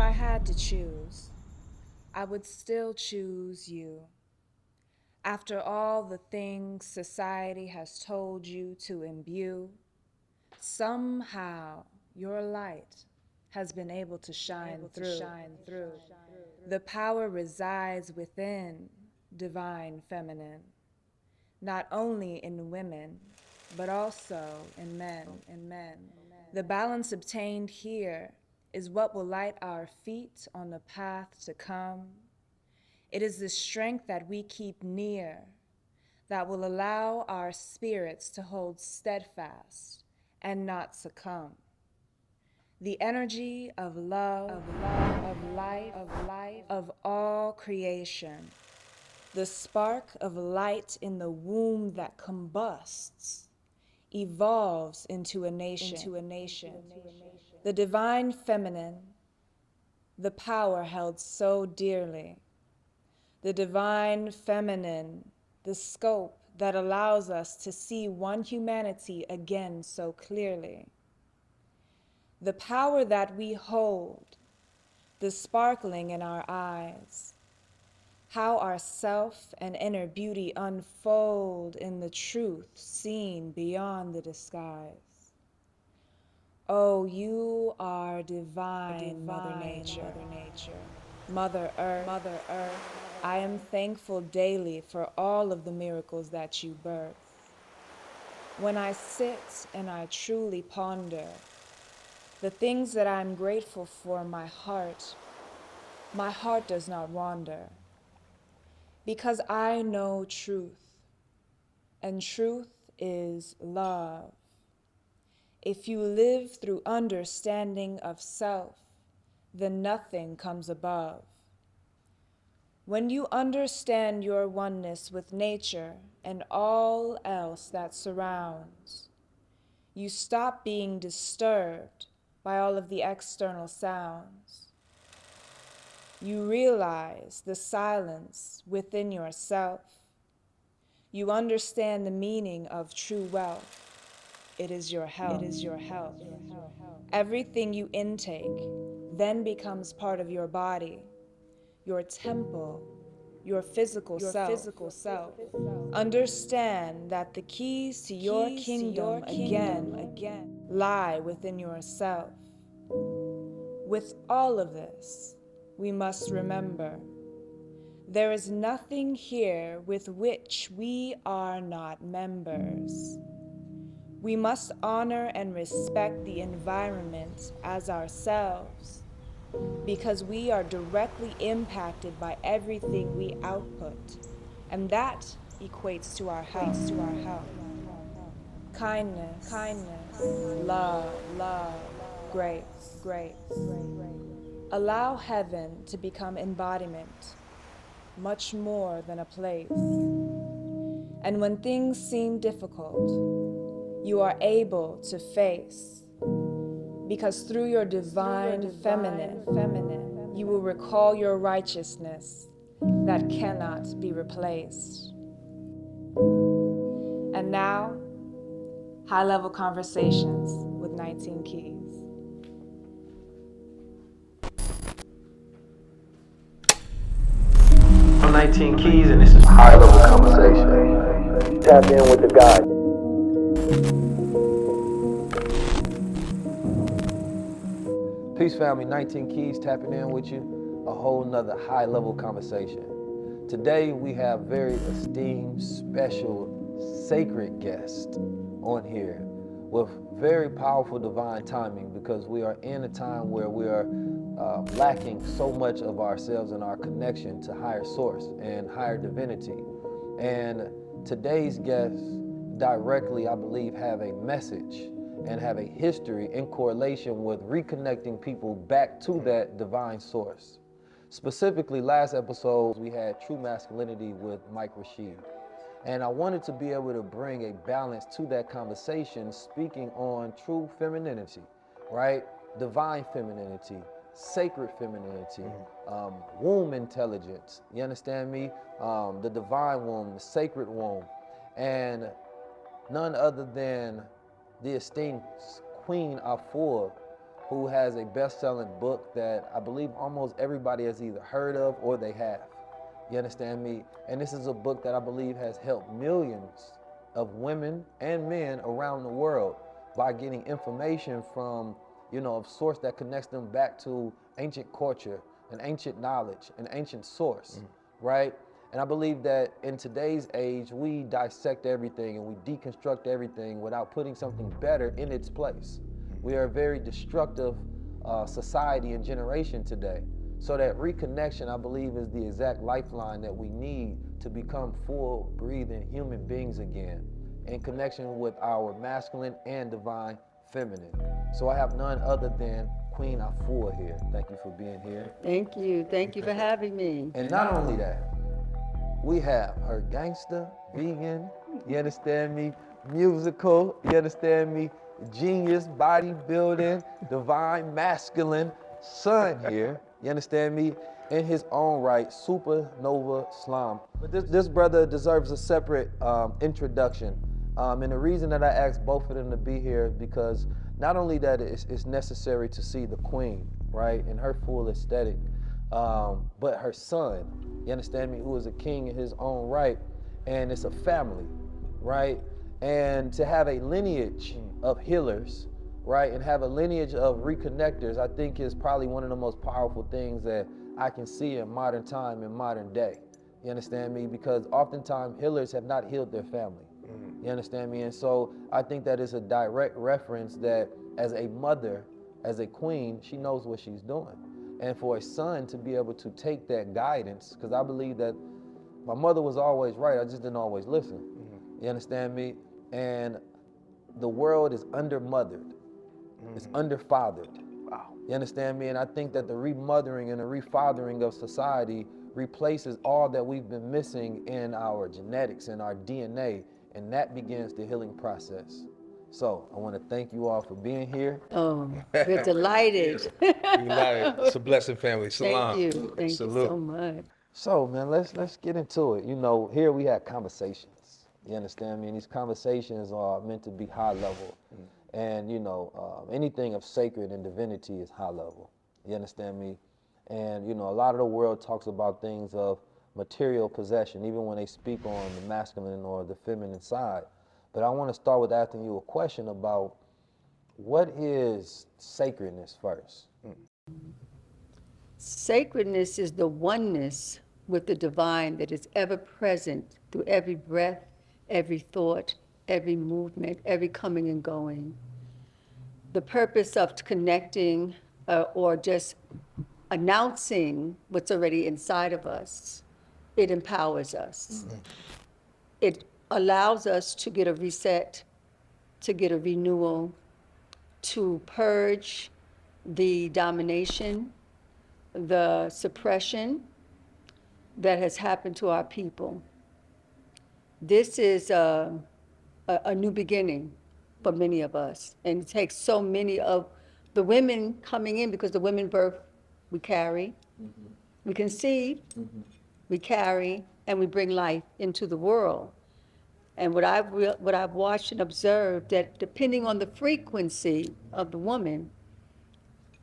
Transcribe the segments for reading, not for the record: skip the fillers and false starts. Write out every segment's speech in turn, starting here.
I had to choose, I would still choose you. After all the things society has told you to imbue, somehow your light has been able to shine through. The power resides within divine feminine, not only in women, but also in men. The balance obtained here is what will light our feet on the path to come. It is the strength that we keep near that will allow our spirits to hold steadfast and not succumb. The energy of love, of life, of all creation. The spark of light in the womb that combusts, evolves into a nation. The divine feminine, the power held so dearly. The divine feminine, the scope that allows us to see one humanity again so clearly. The power that we hold, the sparkling in our eyes, how our self and inner beauty unfold in the truth seen beyond the disguise. Oh, you are divine, Mother Nature. Mother Earth, I am thankful daily for all of the miracles that you birth. When I sit and I truly ponder the things that I'm grateful for, my heart does not wander. Because I know truth, and truth is love. If you live through understanding of self, then nothing comes above. When you understand your oneness with nature and all else that surrounds, you stop being disturbed by all of the external sounds. You realize the silence within yourself. You understand the meaning of true wealth. It is your health. Everything you intake then becomes part of your body, your temple, your physical self. Understand that the keys to your kingdom again lie within yourself. With all of this, we must remember there is nothing here with which we are not members. We must honor and respect the environment as ourselves, because we are directly impacted by everything we output, and that equates to our health. Kindness, love, grace. Allow heaven to become embodiment, much more than a place. And when things seem difficult, you are able to face, because through your divine feminine, you will recall your righteousness that cannot be replaced. And now, high-level conversations with 19 Keys. I'm 19 Keys, and this is high-level conversation. Tap in with the guy. Peace, family. 19 Keys tapping in with you. A whole nother high-level conversation. Today we have very esteemed, special, sacred guest on here with very powerful divine timing, because we are in a time where we are lacking so much of ourselves and our connection to higher source and higher divinity. And today's guests directly, I believe, have a message and have a history in correlation with reconnecting people back to that divine source. Specifically, last episode, we had True Masculinity with Mike Rashid. And I wanted to be able to bring a balance to that conversation, speaking on true femininity, right? Divine femininity, sacred femininity, womb intelligence, you understand me? The divine womb, the sacred womb, and none other than the esteemed Queen Afua, who has a best-selling book that I believe almost everybody has either heard of or they have. You understand me? And this is a book that I believe has helped millions of women and men around the world by getting information from, a source that connects them back to ancient culture, an ancient knowledge, an ancient source, right? And I believe that in today's age, we dissect everything and we deconstruct everything without putting something better in its place. We are a very destructive society and generation today. So that reconnection, I believe, is the exact lifeline that we need to become full, breathing human beings again, in connection with our masculine and divine feminine. So I have none other than Queen Afua here. Thank you for being here. Thank you. Thank you for having me. And not only that, we have her gangster, vegan, you understand me, musical, you understand me, genius, bodybuilding, divine, masculine son here, you understand me, in his own right, Supanova Slom. But this brother deserves a separate introduction. And the reason that I asked both of them to be here is because not only that it's necessary to see the queen, right, in her full aesthetic, but her son, you understand me, who is a king in his own right, and it's a family, right? And to have a lineage of healers, right, and have a lineage of reconnectors, I think is probably one of the most powerful things that I can see in modern time, in modern day. You understand me? Because oftentimes healers have not healed their family. You understand me? And so I think that is a direct reference that as a mother, as a queen, she knows what she's doing. And for a son to be able to take that guidance, because I believe that my mother was always right, I just didn't always listen. You understand me? And the world is under-mothered. It's under-fathered. Wow. You understand me? And I think that the remothering and the refathering of society replaces all that we've been missing in our genetics and our DNA, and that begins the healing process. So I want to thank you all for being here. Oh, we're delighted. It's a blessing, family. Salam. Thank you. Thank you so much. So, man, let's get into it. Here we have conversations. You understand me? And these conversations are meant to be high level. And, anything of sacred and divinity is high level. You understand me? And, a lot of the world talks about things of material possession, even when they speak on the masculine or the feminine side. But I want to start with asking you a question about what is sacredness first? Sacredness is the oneness with the divine that is ever present through every breath, every thought, every movement, every coming and going. The purpose of connecting or just announcing what's already inside of us, it empowers us. It allows us to get a reset, to get a renewal, to purge the domination, the suppression that has happened to our people. This is a new beginning for many of us, and it takes so many of the women coming in, because the women birth, we carry, we conceive, we carry, and we bring life into the world. And what I've watched and observed, that depending on the frequency of the woman,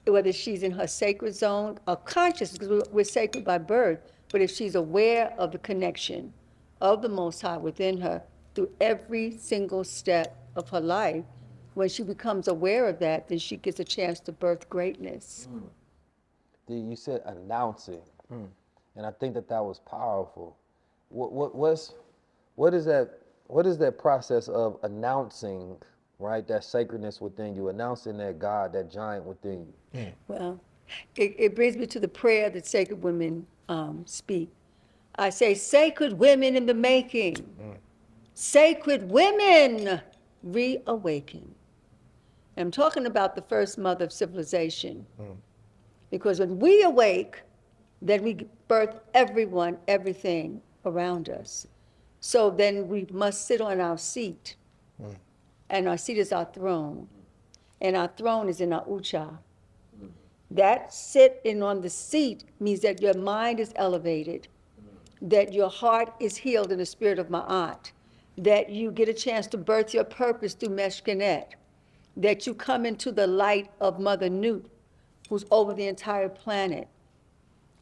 whether she's in her sacred zone or conscious, because we're sacred by birth, but if she's aware of the connection of the Most High within her through every single step of her life, when she becomes aware of that, then she gets a chance to birth greatness. You said announcing, and I think that was powerful. What is that process of announcing, right, that sacredness within you, announcing that God, that giant within you? Well, it brings me to the prayer that sacred women speak. I say, sacred women in the making, sacred women reawaken. And I'm talking about the first mother of civilization. Because when we awake, then we birth everyone, everything around us. So then we must sit on our seat. And our seat is our throne. And our throne is in our ucha. That sitting on the seat means that your mind is elevated, that your heart is healed in the spirit of Ma'at, that you get a chance to birth your purpose through Meshkinet, that you come into the light of Mother Newt, who's over the entire planet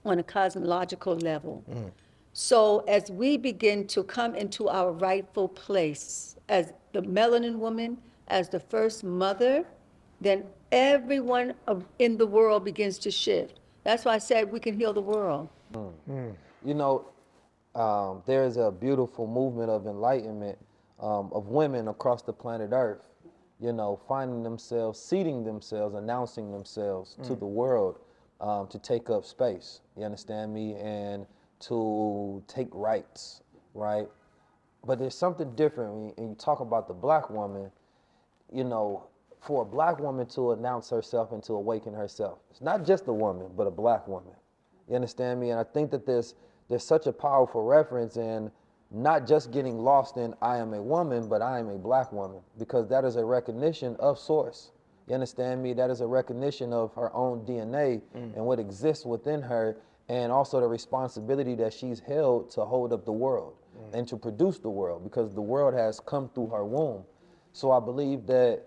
on a cosmological level. So as we begin to come into our rightful place as the melanin woman, as the first mother, then everyone in the world begins to shift. That's why I said we can heal the world. You know, there's a beautiful movement of enlightenment of women across the planet Earth, you know, finding themselves, seating themselves, announcing themselves to the world to take up space, you understand me, and to take rights, right? But there's something different when you talk about the black woman, you know, for a black woman to announce herself and to awaken herself. It's not just a woman, but a black woman. You understand me? And I think that there's such a powerful reference in not just getting lost in I am a woman, but I am a black woman, because that is a recognition of source. You understand me? That is a recognition of her own DNA and what exists within her, and also the responsibility that she's held to hold up the world and to produce the world, because the world has come through her womb. So I believe that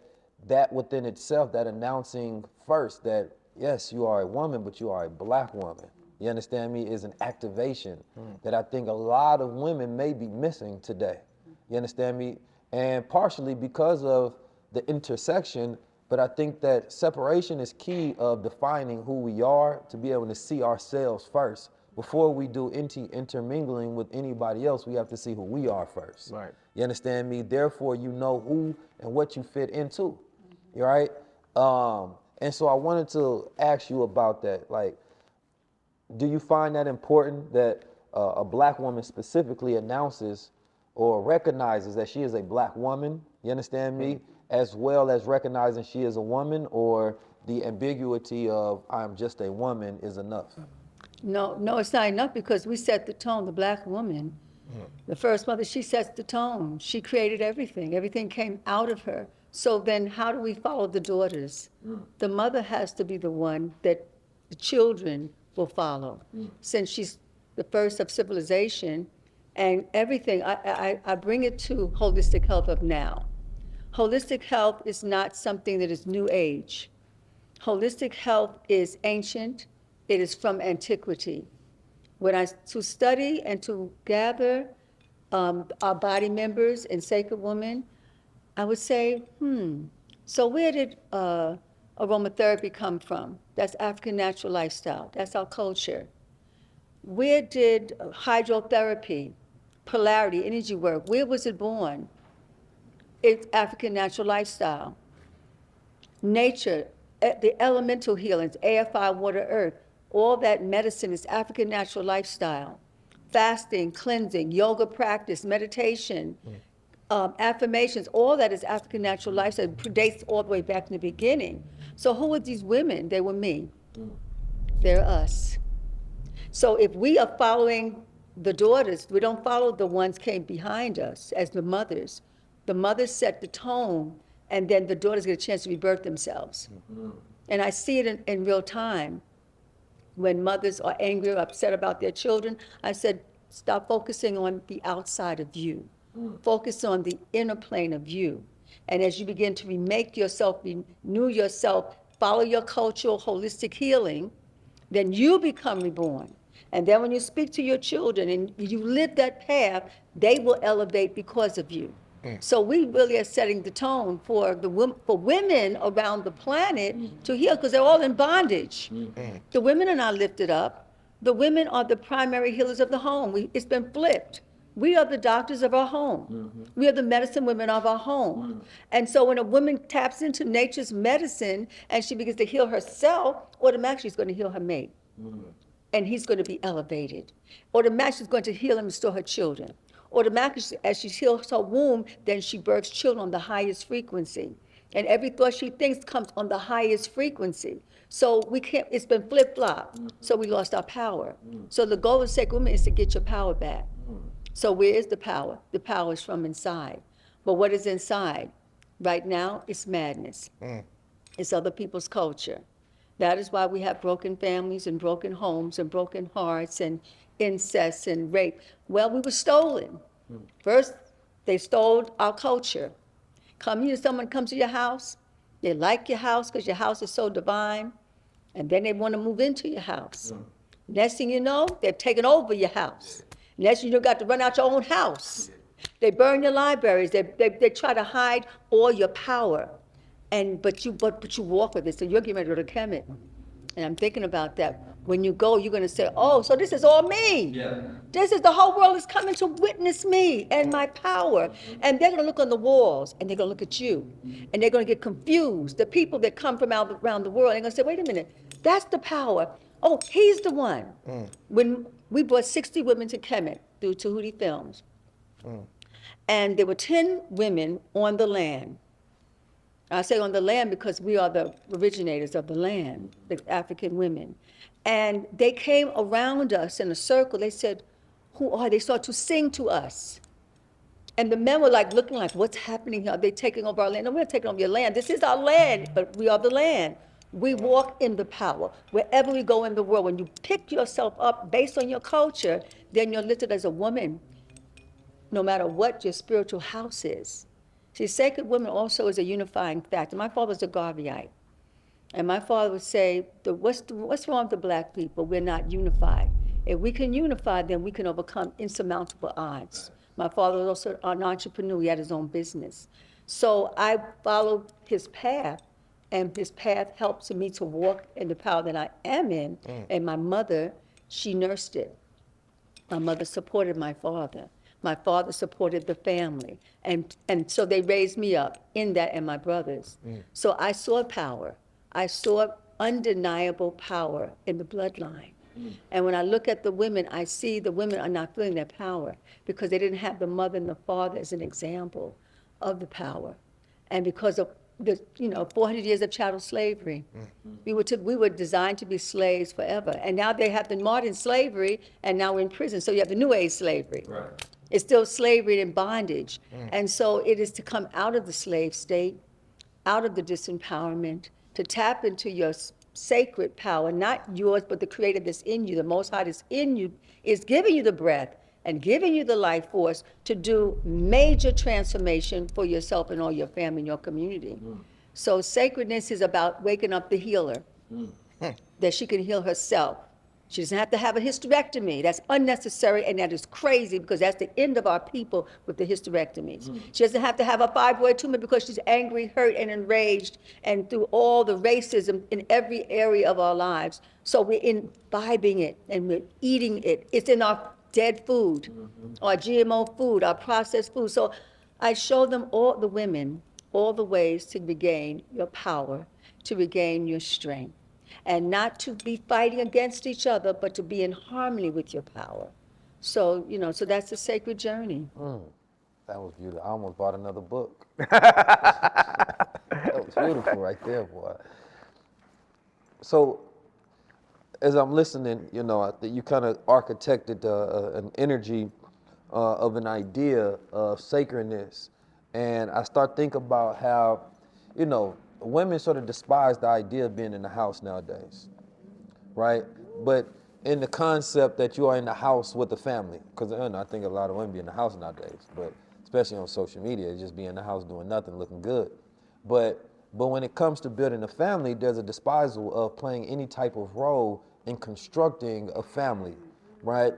within itself, that announcing first that, yes, you are a woman, but you are a black woman, you understand me, is an activation that I think a lot of women may be missing today. You understand me? And partially because of the intersection, but I think that separation is key of defining who we are, to be able to see ourselves first. Before we do intermingling with anybody else, we have to see who we are first. Right. You understand me? Therefore, you know who and what you fit into, right? And so I wanted to ask you about that. Like, do you find that important that a black woman specifically announces or recognizes that she is a black woman, you understand me, as well as recognizing she is a woman, or the ambiguity of I'm just a woman is enough? No, it's not enough, because we set the tone. The black woman, the first mother, she sets the tone. She created everything. Everything came out of her. So then how do we follow the daughters? The mother has to be the one that the children will follow. Since she's the first of civilization and everything, I bring it to holistic health of now. Holistic health is not something that is new age. Holistic health is ancient. It is from antiquity. To study and to gather our body members in Sacred Woman, I would say, so where did aromatherapy come from? That's African natural lifestyle. That's our culture. Where did hydrotherapy, polarity, energy work, where was it born? It's African natural lifestyle. Nature, the elemental healings, air, fire, water, earth, all that medicine is African natural lifestyle. Fasting, cleansing, yoga practice, meditation, affirmations, all that is African natural lifestyle. It predates all the way back in the beginning. So who are these women? They were me. They're us. So if we are following the daughters, we don't follow the ones came behind us as the mothers. The mothers set the tone, and then the daughters get a chance to rebirth themselves. And I see it in real time. When mothers are angry or upset about their children, I said, stop focusing on the outside of you. Focus on the inner plane of you. And as you begin to remake yourself, renew yourself, follow your cultural holistic healing, then you become reborn. And then when you speak to your children and you live that path, they will elevate because of you. So we really are setting the tone for women around the planet to heal, because they're all in bondage. The women are not lifted up. The women are the primary healers of the home. It's been flipped. We are the doctors of our home. We are the medicine women of our home. And so when a woman taps into nature's medicine and she begins to heal herself, automatically she's going to heal her mate. And he's going to be elevated. Automatically she's going to heal and restore her children. Automatically, as she heals her womb, then she births children on the highest frequency. And every thought she thinks comes on the highest frequency. So we can't, it's been flip-flop. So we lost our power. So the goal of Sacred Women is to get your power back. So where is the power? The power is from inside. But what is inside? Right now, it's madness. It's other people's culture. That is why we have broken families and broken homes and broken hearts and incest and rape. Well, we were stolen. First, they stole our culture. Someone comes to your house, They like your house because your house is so divine, and then they want to move into your house. Next thing you know, they've taken over your house. Next thing you got to run out your own house. They burn your libraries. They try to hide all your power, but you walk with it. So you're getting ready to go to Kemet, and I'm thinking about that. When you go, you're going to say, "Oh, so this is all me. Yeah. This is the whole world is coming to witness me and my power." And they're going to look on the walls, and they're going to look at you, and they're going to get confused. The people that come from around the world, they're going to say, "Wait a minute, that's the power. Oh, he's the one." When we brought 60 women to Kemet through Tahuti Films, and there were 10 women on the land. I say on the land because we are the originators of the land, the African women. And they came around us in a circle. They said, "Who are they?" They started to sing to us. And the men were like looking like, "What's happening here? Are they taking over our land?" "No, we're not taking over your land. This is our land, but we are the land." We walk in the power. Wherever we go in the world, when you pick yourself up based on your culture, then you're listed as a woman, no matter what your spiritual house is. See, sacred women also is a unifying factor. My father was a Garveyite. And my father would say, what's wrong with the black people? We're not unified. If we can unify, then we can overcome insurmountable odds. My father was also an entrepreneur. He had his own business. So I followed his path, and his path helped me to walk in the power that I am in. And my mother, she nursed it. My mother supported my father. My father supported the family. And so they raised me up in that, and my brothers. So I saw power. I saw undeniable power in the bloodline. And when I look at the women, I see the women are not feeling their power because they didn't have the mother and the father as an example of the power. And because of the 400 years of chattel slavery, we were designed to be slaves forever. And now they have the modern slavery, and now we're in prison. So you have the new age slavery. Right. It's still slavery and bondage. And so it is to come out of the slave state, out of the disempowerment, to tap into your sacred power, not yours, but the creator that's in you, the Most High that's in you, is giving you the breath and giving you the life force to do major transformation for yourself and all your family and your community. So sacredness is about waking up the healer, that she can heal herself. She doesn't have to have a hysterectomy. That's unnecessary, and that is crazy because that's the end of our people with the hysterectomies. She doesn't have to have a fibroid tumor because she's angry, hurt, and enraged, and through all the racism in every area of our lives. So we're imbibing it, and we're eating it. It's in our dead food, our GMO food, our processed food. So I show them, all the women, all the ways to regain your power, to regain your strength. And not to be fighting against each other, but to be in harmony with your power. So, so that's a sacred journey. That was beautiful. I almost bought another book. That was beautiful right there, boy. So, as I'm listening, I think you kind of architected an energy of an idea of sacredness. And I start thinking about how, women sort of despise the idea of being in the house nowadays, right? But in the concept that you are in the house with the family, because I think a lot of women be in the house nowadays, but especially on social media, just be in the house doing nothing, looking good. But when it comes to building a family, there's a despisal of playing any type of role in constructing a family, right?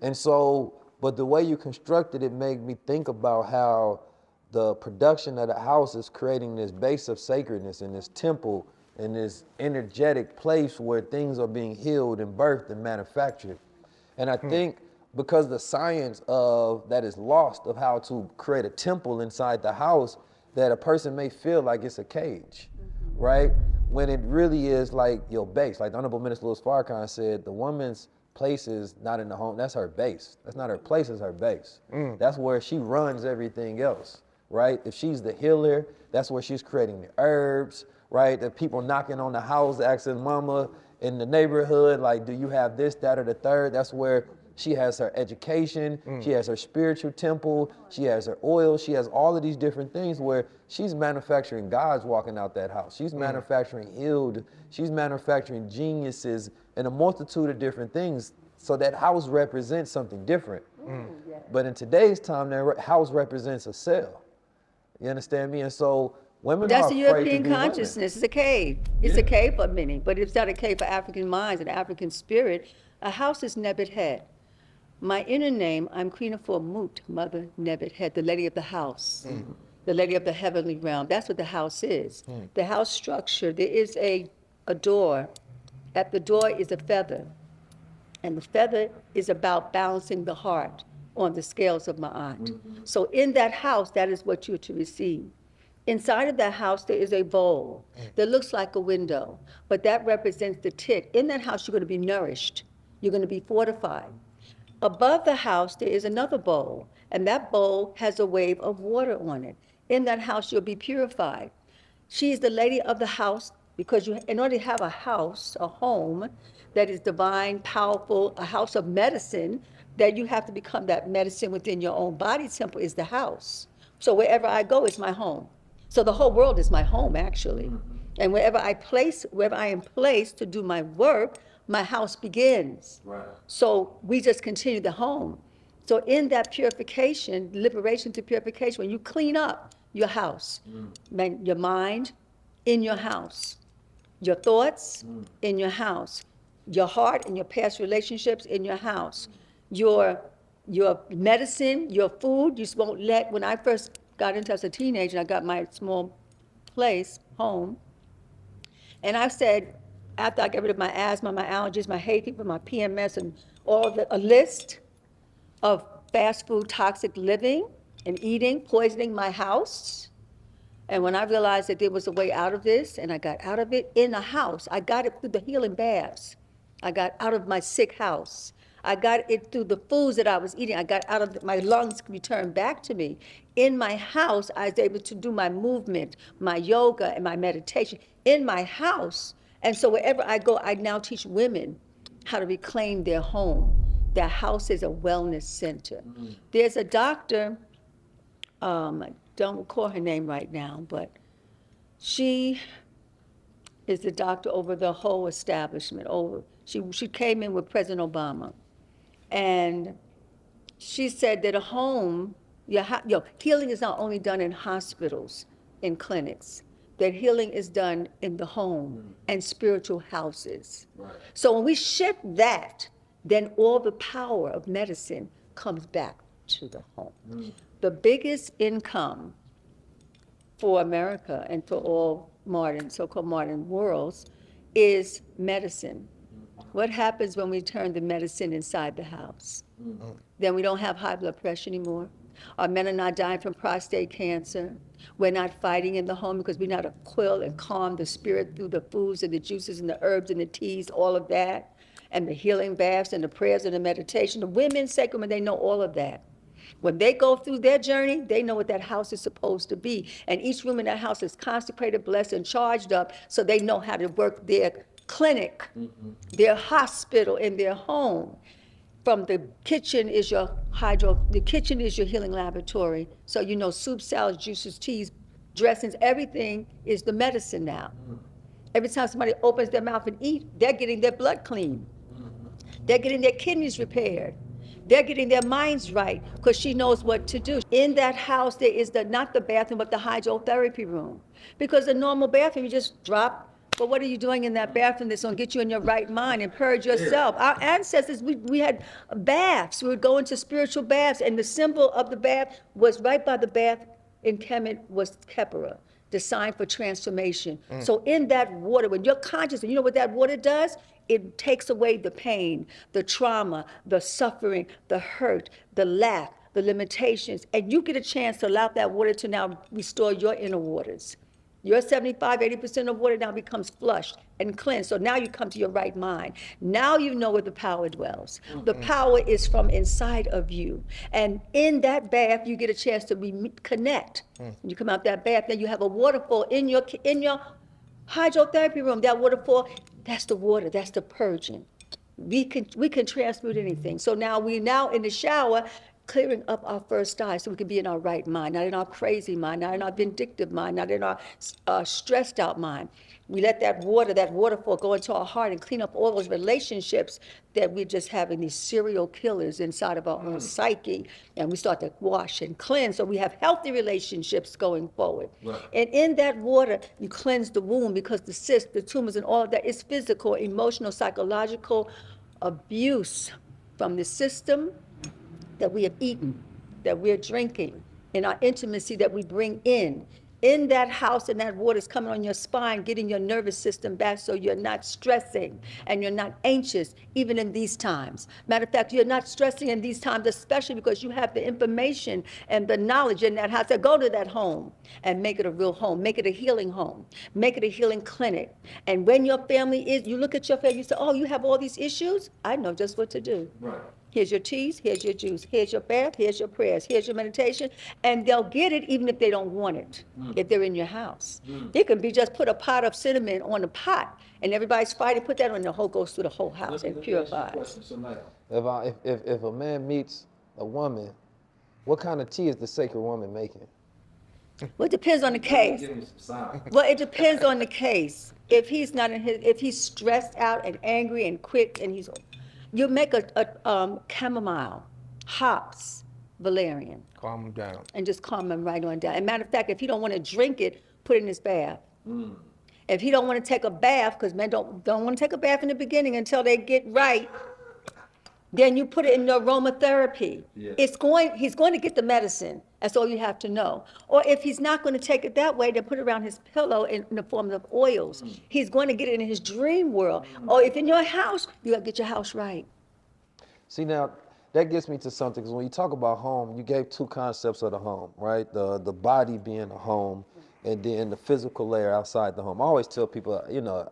And so, but the way you constructed it made me think about how the production of the house is creating this base of sacredness and this temple and this energetic place where things are being healed and birthed and manufactured. And I think because the science of that is lost of how to create a temple inside the house, that a person may feel like it's a cage, right? When it really is like your base. Like the Honorable Minister Louis Farrakhan said, the woman's place is not in the home, that's her base. That's not her place, it's her base. That's where she runs everything else. Right? If she's the healer, that's where she's creating the herbs, right? The people knocking on the house, asking mama in the neighborhood, like, do you have this, that, or the third? That's where she has her education, she has her spiritual temple, she has her oil, she has all of these different things where she's manufacturing gods walking out that house. She's manufacturing healed, she's manufacturing geniuses and a multitude of different things. So that house represents something different. But in today's time, that house represents a cell. You understand me? And so Women That's are the afraid to European be women. consciousness. It's a cave. It's a cave for many, but it's not a cave for African minds and African spirit. A house is Nebet Head. My inner name, I'm Queen Afua Mut, Mother Nebet Head, the lady of the house, the lady of the heavenly realm. That's what the house is. The house structure, there is a door. At the door is a feather. And the feather is about balancing the heart on the scales of Ma'at. So in that house, that is what you're to receive. Inside of that house, there is a bowl that looks like a window, but that represents the tick. In that house, you're going to be nourished. You're going to be fortified. Above the house, there is another bowl, and that bowl has a wave of water on it. In that house, you'll be purified. She is the lady of the house because in order to have a house, a home that is divine, powerful, a house of medicine, that you have to become that medicine within your own body temple is the house. So wherever I go is my home. So the whole world is my home, actually. And wherever I am placed to do my work, my house begins. Right. So we just continue the home. So in that purification, liberation to purification, when you clean up your house, your mind in your house, your thoughts in your house, your heart and your past relationships in your house, your medicine, your food, you just won't let, when I first got into as a teenager, I got my small place, home, and I said, after I got rid of my asthma, my allergies, my hay fever, my PMS, and all of a list of fast food toxic living and eating, poisoning my house. And when I realized that there was a way out of this, and I got out of it in a house, I got it through the healing baths. I got out of my sick house. I got it through the foods that I was eating. I got out of my lungs returned back to me. In my house, I was able to do my movement, my yoga, and my meditation in my house. And so wherever I go, I now teach women how to reclaim their home. Their house is a wellness center. There's a doctor, I don't recall her name right now, but she is the doctor over the whole establishment. She came in with President Obama, and she said that a home, healing is not only done in hospitals, in clinics, that healing is done in the home and spiritual houses. Right. So when we shift that, then all the power of medicine comes back to the home. The biggest income for America and for all modern, so-called modern worlds is medicine. What happens when we turn the medicine inside the house? Then we don't have high blood pressure anymore. Our men are not dying from prostate cancer. We're not fighting in the home because we know how to quill and calm the spirit through the foods and the juices and the herbs and the teas, all of that, and the healing baths and the prayers and the meditation. The women, sacred women, they know all of that. When they go through their journey, they know what that house is supposed to be. And each room in that house is consecrated, blessed, and charged up so they know how to work their clinic, their hospital, and their home. From the kitchen is your healing laboratory. So you know soup, salads, juices, teas, dressings, everything is the medicine now. Every time somebody opens their mouth and eat, they're getting their blood clean. They're getting their kidneys repaired. They're getting their minds right because she knows what to do. In that house, there is not the bathroom, but the hydrotherapy room. Because the normal bathroom, you just drop. But what are you doing in that bathroom that's going to get you in your right mind and purge yourself? Our ancestors, we had baths. We would go into spiritual baths, and the symbol of the bath was right by the bath in Kemet was Khepera, the sign for transformation. So in that water, when you're conscious, and you know what that water does? It takes away the pain, the trauma, the suffering, the hurt, the lack, the limitations, and you get a chance to allow that water to now restore your inner waters. Your 75-80% of water now becomes flushed and cleansed. So now you come to your right mind. Now you know where the power dwells. The power is from inside of you. And in that bath, you get a chance to connect. When you come out that bath, then you have a waterfall in your hydrotherapy room. That waterfall, that's the water, that's the purging. We can transmute anything. So now in the shower, clearing up our first eye so we can be in our right mind, not in our crazy mind, not in our vindictive mind, not in our stressed out mind. We let that waterfall go into our heart and clean up all those relationships that we're just having these serial killers inside of our own psyche. And we start to wash and cleanse so we have healthy relationships going forward. Right. And in that water, you cleanse the wound because the cysts, the tumors, and all of that is physical, emotional, psychological abuse from the system that we have eaten, that we're drinking, in our intimacy that we bring in that house, and that water's coming on your spine, getting your nervous system back so you're not stressing and you're not anxious, even in these times. Matter of fact, you're not stressing in these times, especially because you have the information and the knowledge in that house. So go to that home and make it a real home, make it a healing home, make it a healing clinic. And when your family is, you look at your family, you say, oh, you have all these issues? I know just what to do. Right. Here's your teas, here's your juice, here's your bath, here's your prayers, here's your meditation, and they'll get it even if they don't want it, if they're in your house. It can be just put a pot of cinnamon on a pot, and everybody's fighting, put that on, the whole goes through the whole house and purifies. If a man meets a woman, what kind of tea is the sacred woman making? Well, it depends on the case. Give me some sign. Well, it depends on the case. If he's not in his, if he's stressed out and angry and quick, and you make a chamomile, hops, valerian, Calm him down. and just calm him right on down. And matter of fact, if he don't want to drink it, put it in his bath. If he don't want to take a bath, because men don't want to take a bath in the beginning until they get right, then you put it in the aromatherapy. Yeah. He's going to get the medicine. That's all you have to know. Or if he's not going to take it that way, then put it around his pillow in the form of oils. He's going to get it in his dream world. Or if in your house, you got to get your house right. See, now, that gets me to something, because when you talk about home, you gave two concepts of the home, right? The body being a home, and then the physical layer outside the home. I always tell people, you know,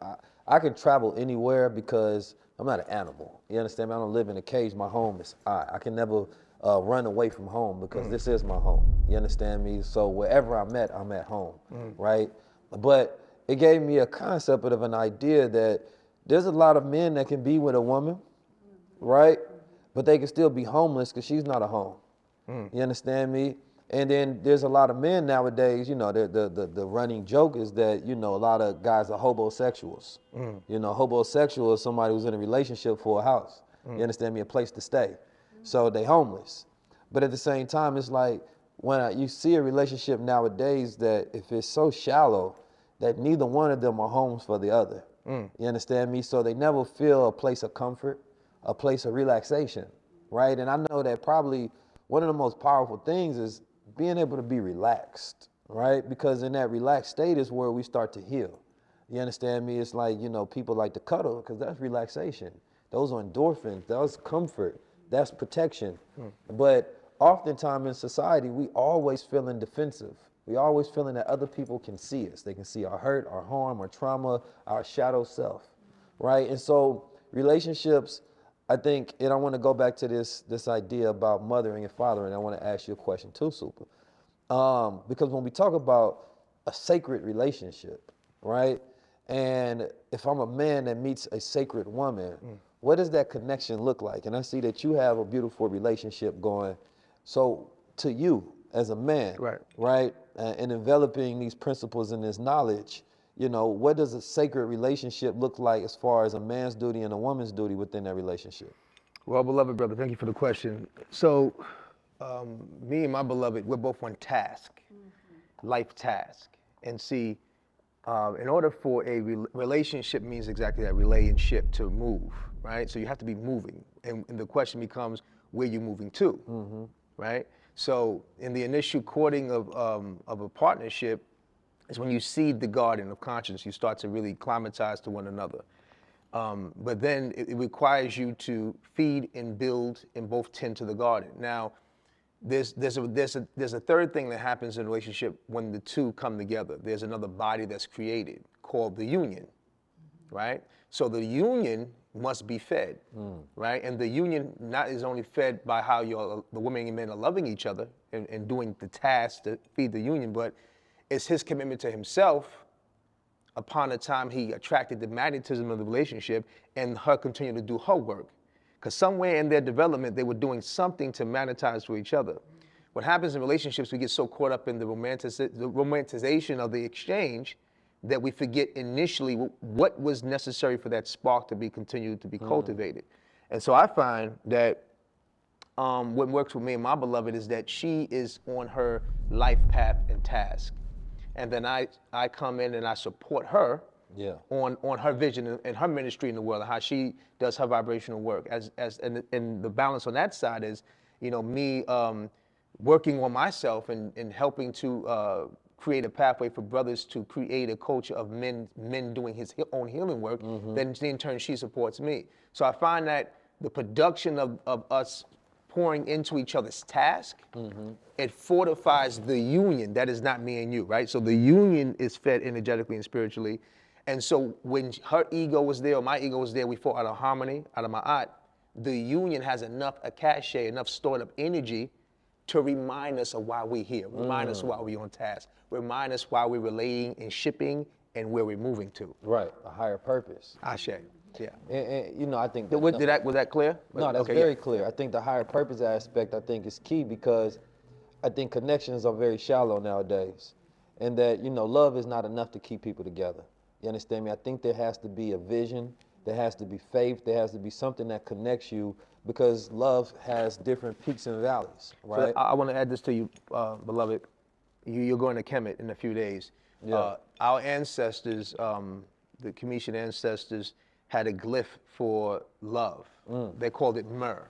I can travel anywhere because I'm not an animal. You understand me? I don't live in a cage. My home is I can never run away from home because this is my home. You understand me? So wherever I'm at home, right? But it gave me a concept of an idea that there's a lot of men that can be with a woman, right? But they can still be homeless because she's not a home. You understand me? And then there's a lot of men nowadays, you know, the running joke is that, you know, a lot of guys are hobosexuals. You know, homosexual is somebody who's in a relationship for a house. You understand me? A place to stay. So they homeless. But at the same time, it's like when you see a relationship nowadays that if it's so shallow that neither one of them are homes for the other. You understand me? So they never feel a place of comfort, a place of relaxation, right? And I know that probably one of the most powerful things is being able to be relaxed, right? Because in that relaxed state is where we start to heal. You understand me? It's like, you know, people like to cuddle because that's relaxation. Those are endorphins, that's comfort, that's protection. But oftentimes in society, we always feeling defensive. We always feeling that other people can see us. They can see our hurt, our harm, our trauma, our shadow self, right? And so relationships, I think, and I want to go back to this idea about mothering and fathering. I want to ask you a question too, Supa. Because when we talk about a sacred relationship, right? And if I'm a man that meets a sacred woman, what does that connection look like? And I see that you have a beautiful relationship going. So to you as a man, right? And enveloping these principles and this knowledge, you know, what does a sacred relationship look like as far as a man's duty and a woman's duty within that relationship? Well, beloved brother, thank you for the question. So, me and my beloved, we're both on task, life task. And see, in order for a relationship means exactly that, relay and ship, to move, right? So you have to be moving. And the question becomes, where you moving to, right? So in the initial courting of a partnership, is when you seed the garden of conscience, you start to really climatize to one another. But then it requires you to feed and build and both tend to the garden. Now, there's a third thing that happens in a relationship when the two come together. There's another body that's created called the union, right? So the union must be fed, right? And the union not is only fed by how the women and men are loving each other and doing the task to feed the union, but it's his commitment to himself upon the time he attracted the magnetism of the relationship and her continue to do her work. Because somewhere in their development, they were doing something to magnetize to each other. What happens in relationships, we get so caught up in the romanticization of the exchange that we forget initially what was necessary for that spark to be continued to be cultivated. And so I find that what works with me and my beloved is that she is on her life path and task. And then I come in and I support her on her vision and her ministry in the world, and how she does her vibrational work. And the balance on that side is, me working on myself and helping to create a pathway for brothers to create a culture of men doing his own healing work. Then in turn she supports me. So I find that the production of us pouring into each other's task, it fortifies the union. That is not me and you, right? So the union is fed energetically and spiritually. And so when her ego was there or my ego was there, we fought out of harmony, out of ma'at. The union has enough cachet, enough stored up energy to remind us of why we're here, remind us why we're on task, remind us why we're relating and shipping and where we're moving to. Right, a higher purpose. Ashe, yeah. And I think Was that clear? No, that's Okay, very clear. I think the higher purpose aspect, I think, is key, because I think connections are very shallow nowadays. And that, love is not enough to keep people together. You understand me? I think there has to be a vision, there has to be faith, there has to be something that connects you, because love has different peaks and valleys, right? So I want to add this to you, beloved. You're going to Kemet in a few days. Yeah. Our ancestors, the Cometian ancestors, had a glyph for love. They called it myrrh.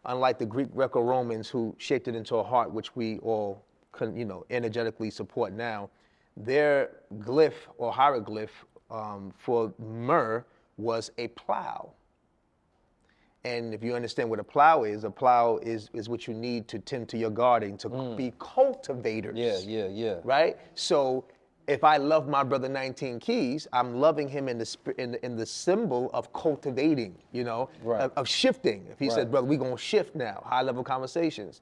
Unlike the Greek Greco-Romans, who shaped it into a heart, which we all energetically support now, their glyph or hieroglyph for myrrh was a plow. And if you understand what a plow is what you need to tend to your garden, to be cultivators. Yeah. Right? So if I love my brother 19 Keys, I'm loving him in the symbol of cultivating, Right. of shifting. If he said, brother, we're going to shift now, high level conversations.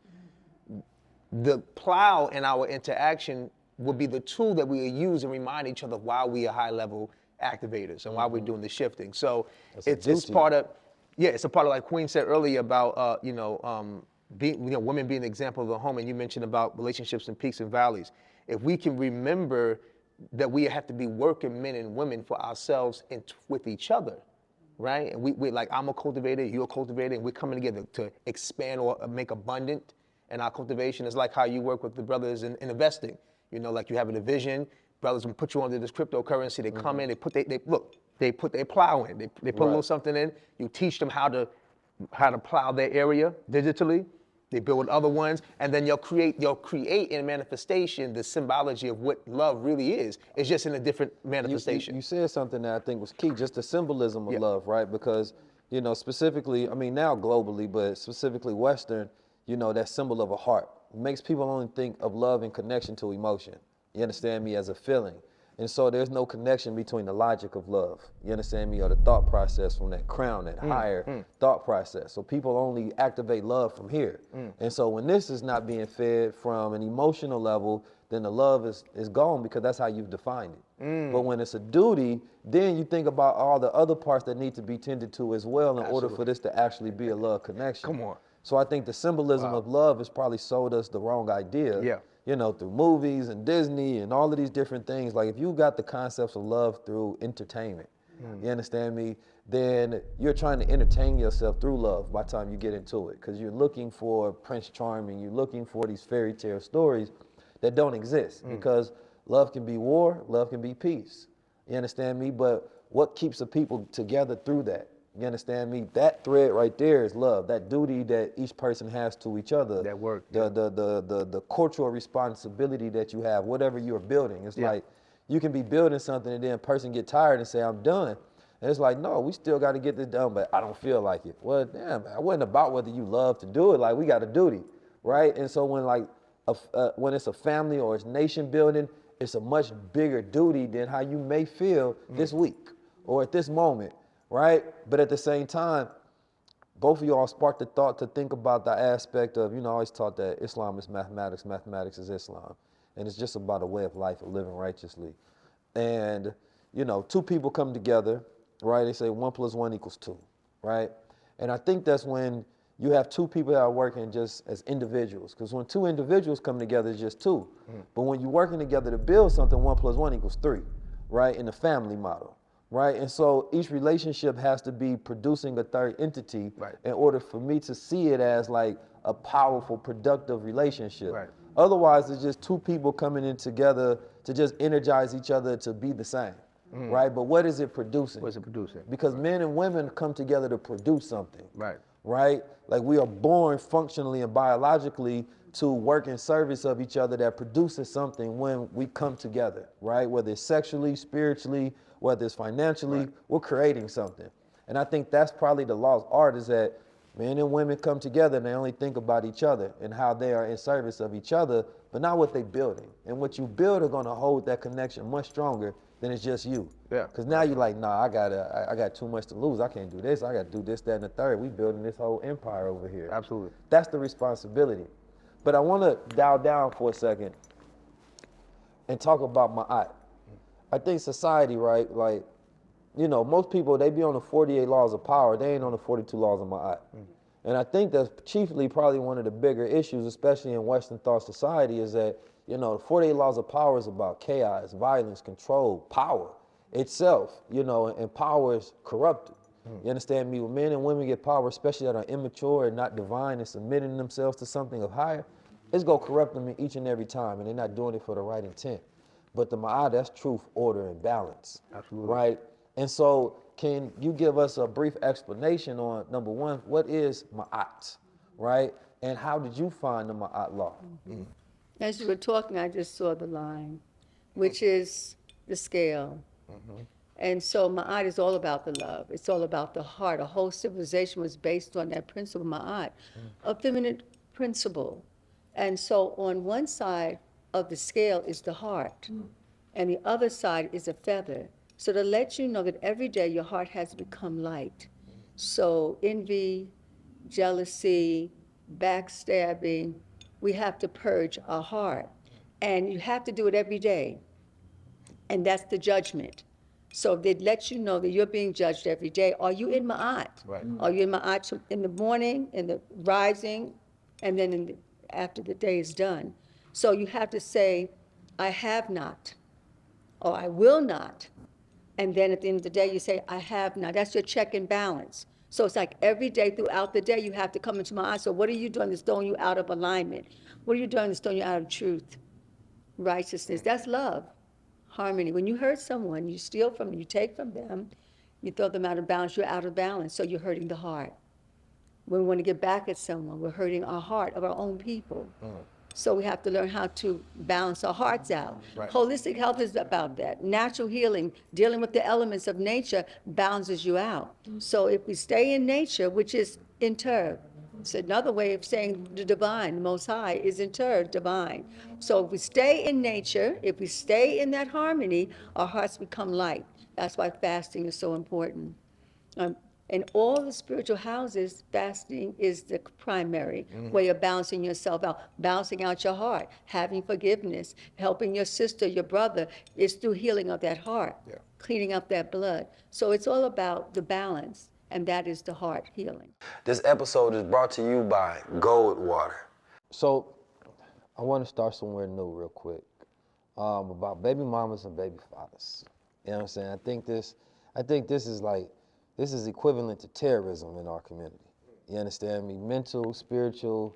The plow in our interaction will be the tool that we use and remind each other why we are high level activators and why we're doing the shifting. So it's part of, it's a part of, like Queen said earlier about, women being an example of the home, and you mentioned about relationships and peaks and valleys. If we can remember that we have to be working men and women for ourselves and with each other, right? And we like, I'm a cultivator, you're a cultivator, and we're coming together to expand or make abundant. And our cultivation is like how you work with the brothers in investing. Like you have a vision, brothers will put you onto this cryptocurrency, they come in, they put their plow in, they put a little something in, you teach them how to plow their area digitally, they build other ones, and then you'll create in manifestation the symbology of what love really is. It's just in a different manifestation. You said something that I think was key, just the symbolism of love, right? Because, specifically, now globally, but specifically Western, that symbol of a heart. It makes people only think of love in connection to emotion. You understand me, as a feeling. And so there's no connection between the logic of love, you understand me, or the thought process from that crown, that higher thought process. So people only activate love from here. And so when this is not being fed from an emotional level, then the love is gone, because that's how you've defined it. But when it's a duty, then you think about all the other parts that need to be tended to as well in order for this to actually be a love connection. Come on. So I think the symbolism of love has probably sold us the wrong idea. Through movies and Disney and all of these different things. Like, if you got the concepts of love through entertainment, you understand me, then you're trying to entertain yourself through love by the time you get into it. Because you're looking for Prince Charming, you're looking for these fairy tale stories that don't exist. Because love can be war, love can be peace. You understand me? But what keeps the people together through that? You understand me? That thread right there is love. That duty that each person has to each other. That work. The cultural responsibility that you have, whatever you're building. It's like, you can be building something and then a person get tired and say, I'm done. And it's like, no, we still got to get this done, but I don't feel like it. Well, damn, it wasn't about whether you love to do it. Like, we got a duty, right? And so when it's a family or it's nation building, it's a much bigger duty than how you may feel this week or at this moment. Right? But at the same time, both of y'all sparked the thought to think about the aspect of, I always taught that Islam is mathematics, mathematics is Islam. And it's just about a way of life of living righteously. And, two people come together, right? They say 1 + 1 = 2, right? And I think that's when you have two people that are working just as individuals. Because when two individuals come together, it's just two. But when you're working together to build something, 1 + 1 = 3, right? In the family model, right? And so each relationship has to be producing a third entity in order for me to see it as like a powerful, productive relationship. Right. Otherwise, it's just two people coming in together to just energize each other to be the same, right? But what is it producing? What's it producing? Because men and women come together to produce something, Right. right? Like we are born functionally and biologically to work in service of each other that produces something when we come together, right? Whether it's sexually, spiritually, whether it's financially, we're creating something. And I think that's probably the lost art, is that men and women come together and they only think about each other and how they are in service of each other, but not what they're building. And what you build are gonna hold that connection much stronger than it's just you. Yeah. Because now you're like, nah, I got too much to lose. I can't do this. I got to do this, that, and the third. We building this whole empire over here. Absolutely. That's the responsibility. But I want to dial down for a second and talk about ma'at. I think society, right, like, you know, most people, they be on the 48 laws of power. They ain't on the 42 laws of ma'at. And I think that's chiefly probably one of the bigger issues, especially in Western thought society, is that, you know, the 48 laws of power is about chaos, violence, control, power itself, you know, and power is corrupted. You understand me? When men and women get power, especially that are immature and not divine and submitting themselves to something of higher, it's gonna corrupt them each and every time, and they're not doing it for the right intent. But the ma'at, that's truth, order, and balance. Absolutely. Right? And so can you give us a brief explanation on, number one, what is ma'at, right? And how did you find the ma'at law? As you were talking, I just saw the line, which is the scale. And so ma'at is all about the love. It's all about the heart. A whole civilization was based on that principle, ma'at, a feminine principle. And so on one side of the scale is the heart, and the other side is a feather. So to let you know that every day your heart has become light. So envy, jealousy, backstabbing, we have to purge our heart. And you have to do it every day. And that's the judgment. So they let you know that you're being judged every day. Are you in ma'at? Right. Are you in ma'at in the morning, in the rising, and then after the day is done? So you have to say, I have not, or I will not. And then at the end of the day, you say, I have not. That's your check and balance. So it's like every day throughout the day, you have to come into ma'at. So what are you doing that's throwing you out of alignment? What are you doing that's throwing you out of truth? Righteousness. That's love. Harmony. When you hurt someone, you steal from them, you take from them, you throw them out of balance, you're out of balance, so you're hurting the heart. When we want to get back at someone, we're hurting our heart of our own people. So we have to learn how to balance our hearts out. Right. Holistic health is about that. Natural healing, dealing with the elements of nature, balances you out. So if we stay in nature, which is inter, it's another way of saying the divine, the Most High, is inter, divine. So if we stay in nature, if we stay in that harmony, our hearts become light. That's why fasting is so important. In all the spiritual houses, fasting is the primary way of balancing yourself out, balancing out your heart, having forgiveness, helping your sister, your brother, is through healing of that heart, cleaning up that blood. So it's all about the balance, and that is the heart healing. This episode is brought to you by Gold Water. So I want to start somewhere new real quick about baby mamas and baby fathers. You know what I'm saying? I think this is equivalent to terrorism in our community. You understand me? Mental, spiritual,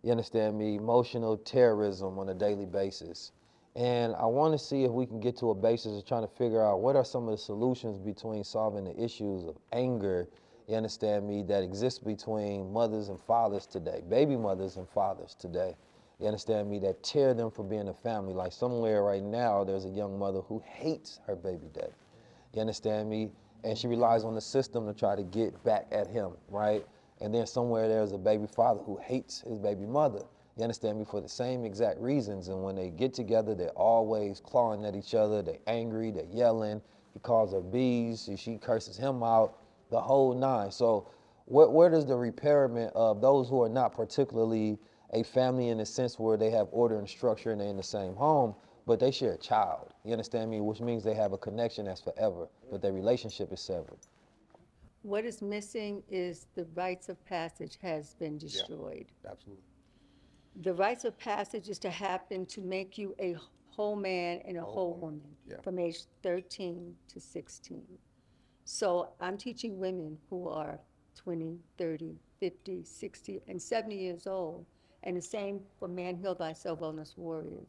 you understand me? Emotional terrorism on a daily basis. And I want to see if we can get to a basis of trying to figure out what are some of the solutions between solving the issues of anger, you understand me, that exist between mothers and fathers today, baby mothers and fathers today. You understand me? That tear them from being a family. Like somewhere right now, there's a young mother who hates her baby daddy. You understand me? And she relies on the system to try to get back at him, right? And then somewhere there's a baby father who hates his baby mother. You understand me? For the same exact reasons. And when they get together, they're always clawing at each other. They're angry, they're yelling. He calls her bees, she curses him out, the whole nine. So where does the repairment of those who are not particularly a family in the sense where they have order and structure and they're in the same home, but they share a child, you understand me? Which means they have a connection that's forever, but their relationship is severed. What is missing is the rites of passage has been destroyed. Absolutely. The rites of passage is to happen to make you a whole man and a whole woman Yeah. from age 13 to 16. So I'm teaching women who are 20, 30, 50, 60, and 70 years old, and the same for Man Heal Thyself Wellness Warriors.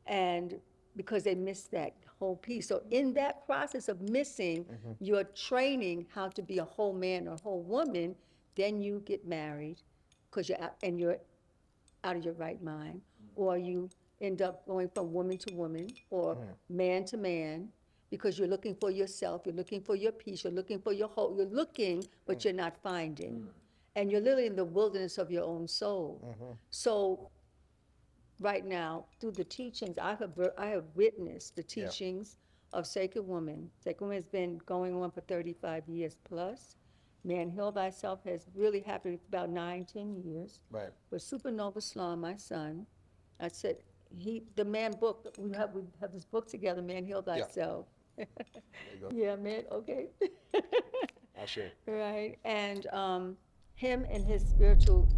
And because they missed that whole piece. So in that process of missing your training how to be a whole man or a whole woman, then you get married because you're out of your right mind, or you end up going from woman to woman or man to man because you're looking for yourself, you're looking for your peace, you're looking for your hope, you're looking, but you're not finding. And you're literally in the wilderness of your own soul. So right now, through the teachings, I have witnessed the teachings of Sacred Woman. Sacred Woman has been going on for 35 years plus. Man Heal Thyself has really happened for about 9-10 years. Right. But Supanova Slom, my son, I said, the man book, we have this book together, Man Heal Thyself. There you go. Yeah, man, okay. I share. Right, and him and his spiritual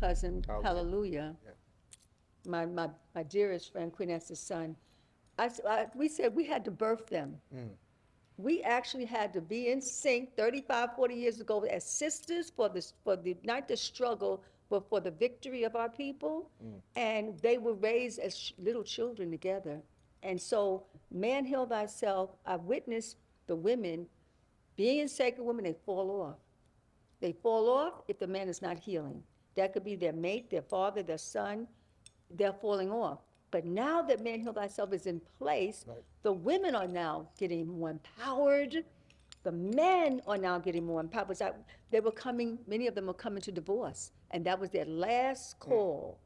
cousin, Hallelujah. Hallelujah, Yeah. my dearest friend, Queen Afua's son, we said we had to birth them. We actually had to be in sync 35, 40 years ago as sisters for not the struggle, but for the victory of our people. And they were raised as little children together. And so, Man Heal Thyself, I've witnessed the women, being in Sacred Women, they fall off. They fall off if the man is not healing. That could be their mate, their father, their son, they're falling off. But now that Man Heal Thyself is in place, Right. the women are now getting more empowered. The men are now getting more empowered. Because many of them were coming to divorce, and that was their last call.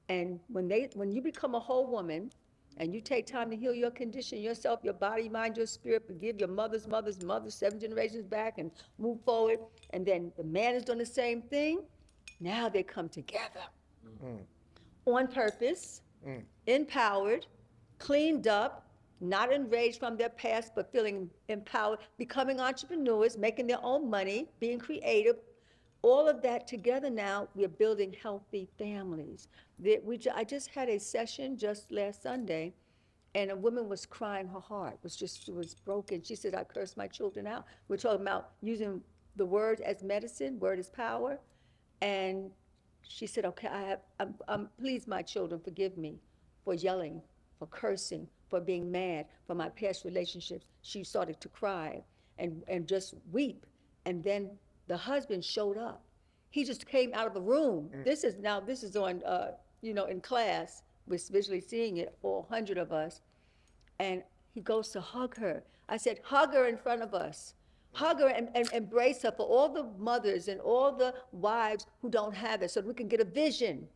And when you become a whole woman, and you take time to heal your condition, yourself, your body, mind, your spirit, forgive your mother's 7 generations back, and move forward, and then the man is doing the same thing, now they come together on purpose, empowered, cleaned up, not enraged from their past, but feeling empowered, becoming entrepreneurs, making their own money, being creative. All of that together now, we're building healthy families. I just had a session just last Sunday, and a woman was crying her heart, was broken. She said, I cursed my children out. We're talking about using the word as medicine, word is power. And she said, okay, please, my children, forgive me for yelling, for cursing, for being mad, for my past relationships. She started to cry and just weep. And then the husband showed up. He just came out of the room. This is on, in class, we're visually seeing it, 400 of us. And he goes to hug her. I said, hug her in front of us. Hug her and embrace her for all the mothers and all the wives who don't have it, so that we can get a vision.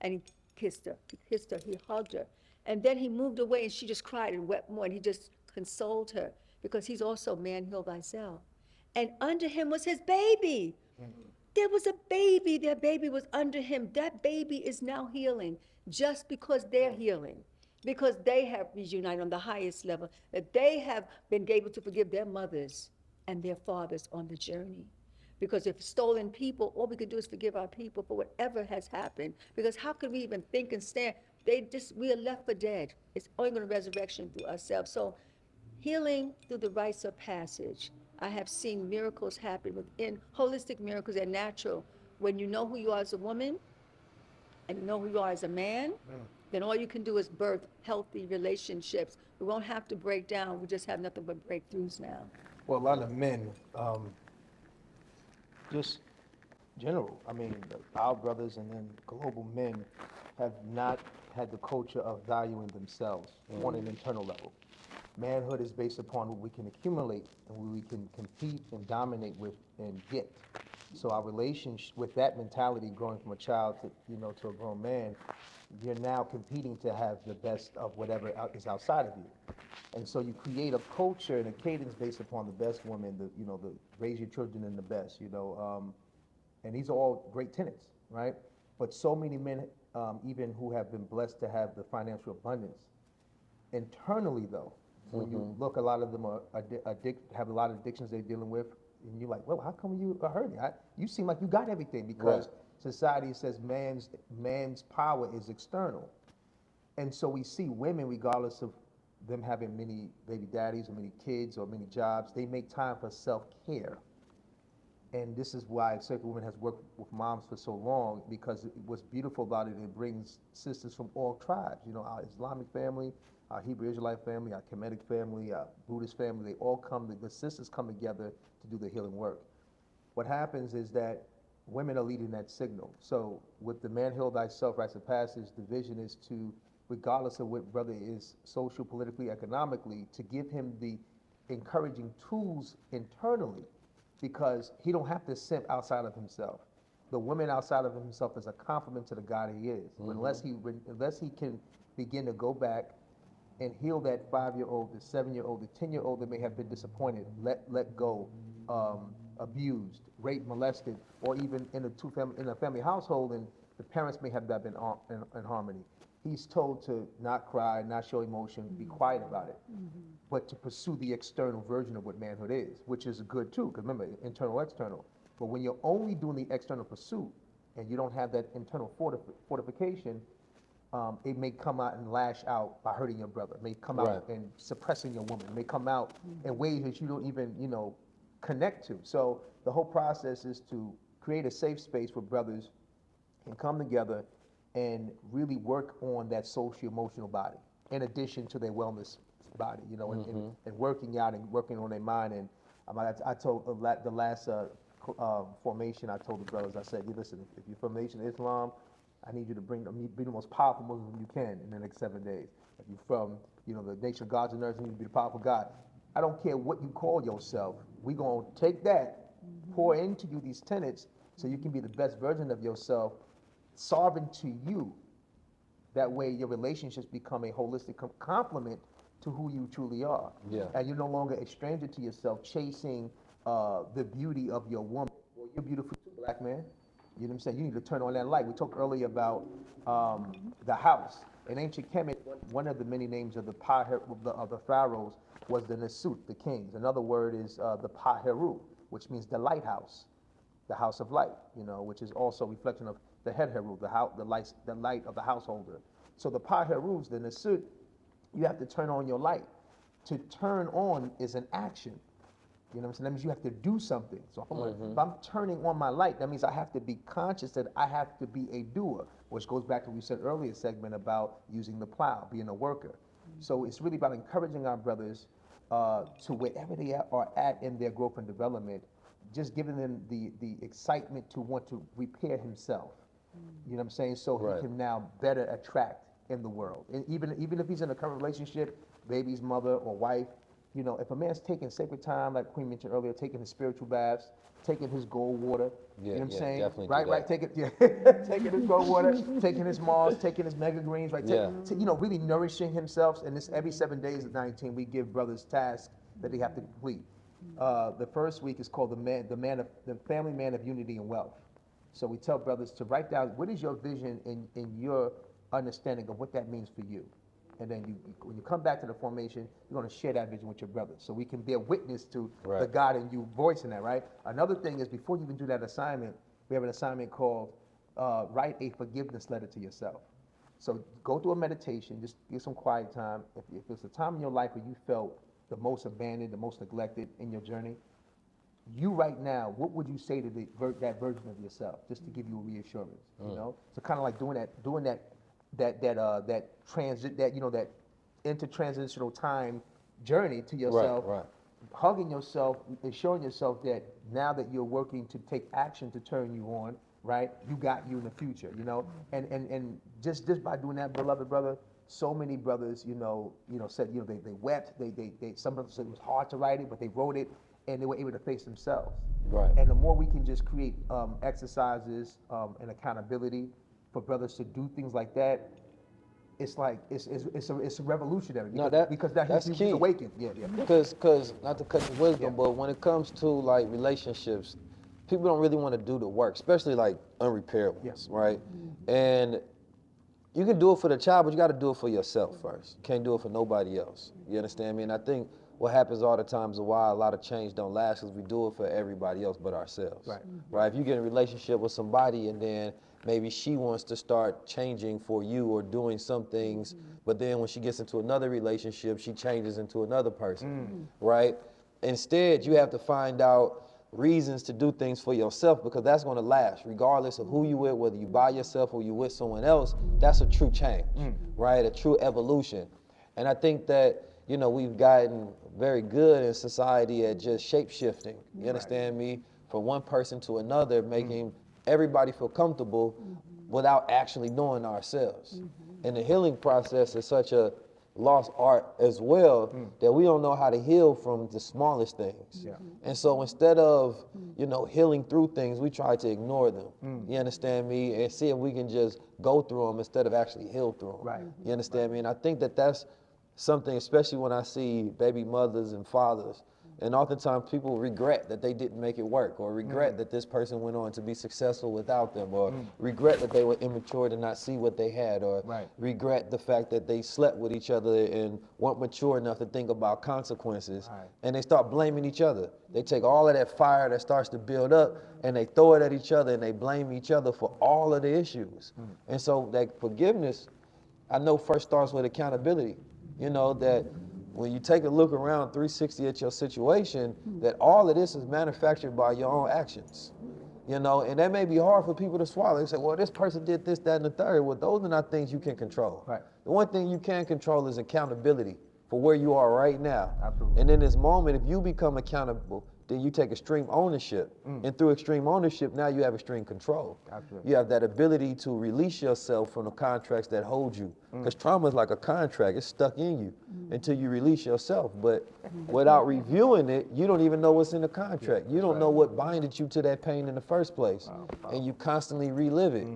And he kissed her, he hugged her. And then he moved away, and she just cried and wept more, and he just consoled her, because he's also Man Heal Thyself. And under him was his baby. There was a baby, their baby was under him. That baby is now healing just because they're healing, because they have reunited on the highest level, that they have been able to forgive their mothers and their fathers on the journey. Because if stolen people, all we can do is forgive our people for whatever has happened. Because how could we even think and stand? We are left for dead. It's only going to resurrection through ourselves. So healing through the rites of passage. I have seen miracles happen within holistic miracles and natural. When you know who you are as a woman and you know who you are as a man, then all you can do is birth healthy relationships. We won't have to break down. We just have nothing but breakthroughs now. Well, a lot of men, just general, I mean, our brothers and then global men have not had the culture of valuing themselves on an internal level. Manhood is based upon what we can accumulate and what we can compete and dominate with and get. So our relationship with that mentality, growing from a child to a grown man, you're now competing to have the best of whatever is outside of you. And so you create a culture and a cadence based upon the best woman, the raise your children in the best, and these are all great tenets, right? But so many men, even who have been blessed to have the financial abundance, internally though, when you look, a lot of them have a lot of addictions they're dealing with, And you're like, well, how come you are hurting? You seem like you got everything, because society says man's power is external. And so we see women, regardless of them having many baby daddies or many kids or many jobs, they make time for self-care. And this is why Sacred Women has worked with moms for so long, because what's beautiful about it, it brings sisters from all tribes. You know, our Islamic family, our Hebrew Israelite family, our Kemetic family, our Buddhist family, they all come, the sisters come together to do the healing work. What happens is that women are leading that signal. So with the Man Heal Thyself rites of passage, the vision is to, regardless of what brother is social, politically, economically, to give him the encouraging tools internally, because he don't have to simp outside of himself. The woman outside of himself is a complement to the God he is. Unless he can begin to go back and heal that 5-year-old, the 7-year-old, the 10-year-old that may have been disappointed, let go, abused, raped, molested, or even in a family household, and the parents may have not been in harmony. He's told to not cry, not show emotion, be quiet about it, but to pursue the external version of what manhood is, which is good too, because remember, internal, external. But when you're only doing the external pursuit and you don't have that internal fortification, it may come out and lash out by hurting your brother. It may come out and suppressing your woman. It may come out in ways that you don't even, connect to. So the whole process is to create a safe space where brothers can come together and really work on that social-emotional body, in addition to their wellness body, and working out and working on their mind. And I told the last formation, I told the brothers, I said, listen, if you're from the Nation of Islam, I need you to be the most powerful Muslim you can in the next 7 days. If you're from, the Nation of Gods and Earth, you need to be the powerful God. I don't care what you call yourself. We're going to take that, pour into you these tenets, so you can be the best version of yourself, sovereign to you. That way your relationships become a holistic complement to who you truly are. Yeah. And you're no longer a stranger to yourself, chasing the beauty of your woman. Well, you're beautiful too, black man. You know what I'm saying? You need to turn on that light. We talked earlier about the house. In ancient Kemet, one of the many names of the pharaohs was the Nasut, the kings. Another word is the Paheru, which means the lighthouse, the house of light, which is also a reflection of the head Heru, the light of the householder. So the Paherus, the Nasut, you have to turn on your light. To turn on is an action. You know what I'm saying? That means you have to do something. So if I'm turning on my light, that means I have to be conscious that I have to be a doer, which goes back to what we said earlier segment about using the plow, being a worker. So it's really about encouraging our brothers to wherever they are at in their growth and development, just giving them the excitement to want to repair himself. You know what I'm saying? So he can now better attract in the world. And even if he's in a current relationship, baby's mother or wife, if a man's taking sacred time, like Queen mentioned earlier, taking his spiritual baths, taking his gold water, you know what I'm saying? Definitely Taking his gold water, taking his Mars, taking his mega greens, really nourishing himself. And this every 7 days of 19, we give brothers tasks that they have to complete. The first week is called the family man of unity and wealth. So we tell brothers to write down what is your vision in your understanding of what that means for you. And then when you come back to the formation, you're going to share that vision with your brothers, so we can bear witness to the God in you voicing that, right? Another thing is, before you even do that assignment, we have an assignment called write a forgiveness letter to yourself. So go through a meditation, just get some quiet time. If it's a time in your life where you felt the most abandoned, the most neglected in your journey, you right now, what would you say to that version of yourself, just to give you a reassurance? So kind of like doing that transit, that intertransitional time journey to yourself, hugging yourself and showing yourself that now that you're working to take action to turn you on, right? You got you in the future, and just by doing that, beloved brother, so many brothers, said, they wept, they some of them said it was hard to write it, but they wrote it, and they were able to face themselves. Right. And the more we can just create exercises and accountability for brothers to do things like that, it's like it's revolutionary. Because that's key. Awakened. Yeah. Because not to cut your wisdom, but when it comes to like relationships, people don't really want to do the work, especially like unrepairable ones, right? And you can do it for the child, but you got to do it for yourself first. You can't do it for nobody else. You understand me? And I think what happens all the times is why a lot of change don't last, because we do it for everybody else but ourselves. Right. Right? If you get in a relationship with somebody and then maybe she wants to start changing for you or doing some things, but then when she gets into another relationship, she changes into another person, right? Instead, you have to find out reasons to do things for yourself, because that's going to last regardless of who you with, whether you by yourself or you with someone else. That's a true change, right? A true evolution. And I think that, you know, we've gotten very good in society at just shape shifting, you understand me, from one person to another, making everybody feel comfortable without actually knowing ourselves. And the healing process is such a lost art as well, that we don't know how to heal from the smallest things. And so instead of, you know, healing through things, we try to ignore them. You understand me? And see if we can just go through them instead of actually heal through them. Right. You understand me? And I think that that's something, especially when I see baby mothers and fathers, and oftentimes people regret that they didn't make it work, or regret that this person went on to be successful without them, or regret that they were immature to not see what they had, or regret the fact that they slept with each other and weren't mature enough to think about consequences. And they start blaming each other. They take all of that fire that starts to build up and they throw it at each other, and they blame each other for all of the issues. And so that forgiveness, I know, first starts with accountability. You know, that when you take a look around 360 at your situation, that all of this is manufactured by your own actions. You know, and that may be hard for people to swallow. They say, well, this person did this, that, and the third. Well, those are not things you can control. Right. The one thing you can control is accountability for where you are right now. Absolutely. And in this moment, if you become accountable, then you take extreme ownership. And through extreme ownership, now you have extreme control. Absolutely. You have that ability to release yourself from the contracts that hold you. Because trauma is like a contract, it's stuck in you until you release yourself. But without reviewing it, you don't even know what's in the contract. You don't know what binded you to that pain in the first place. And you constantly relive it.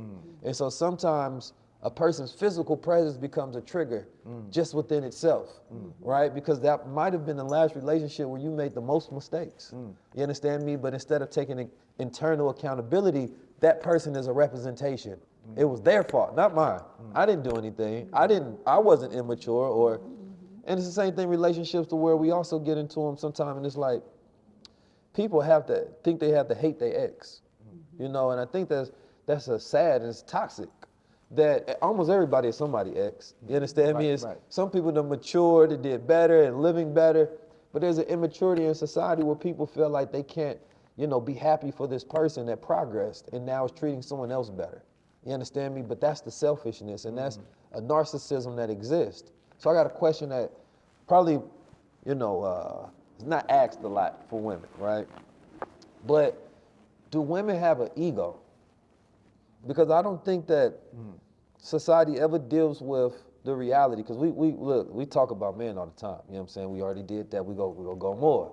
And so sometimes a person's physical presence becomes a trigger just within itself, right? Because that might have been the last relationship where you made the most mistakes. You understand me? But instead of taking internal accountability, that person is a representation. It was their fault, not mine. I didn't do anything. I wasn't immature, and it's the same thing in relationships, to where we also get into them sometimes, and it's like, people have to think they have to hate their ex, you know, and I think that's a sad and it's toxic. That almost everybody is somebody's ex. You understand me? It's some people that matured, they did better and living better, but there's an immaturity in society where people feel like they can't, you know, be happy for this person that progressed and now is treating someone else better. You understand me? But that's the selfishness, and that's a narcissism that exists. So I got a question that probably, you know, is not asked a lot for women, right? But do women have an ego? Because I don't think that society ever deals with the reality. Because we talk about men all the time. You know what I'm saying? We already did that. We're gonna go more.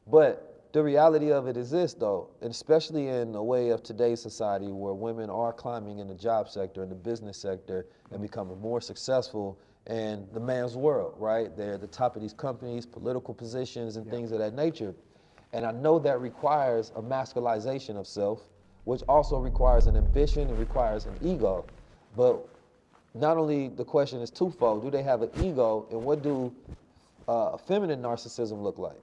But the reality of it is this, though, and especially in the way of today's society, where women are climbing in the job sector and the business sector and becoming more successful in the man's world, right? They're at the top of these companies, political positions, and things of that nature. And I know that requires a masculization of self, which also requires an ambition and requires an ego. But not only the question is twofold, do they have an ego, and what do feminine narcissism look like?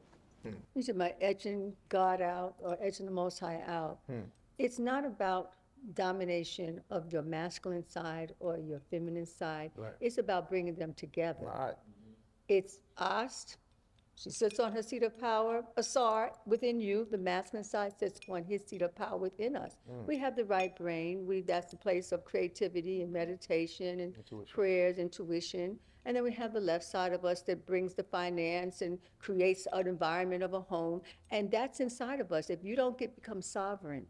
You said by edging God out or edging the Most High out. It's not about domination of your masculine side or your feminine side. It's about bringing them together. It's us. She sits on her seat of power. Asar, within you, the masculine side sits on his seat of power within us. We have the right brain. That's the place of creativity and meditation and prayers, intuition. And then we have the left side of us that brings the finance and creates an environment of a home. And that's inside of us. If you don't become sovereign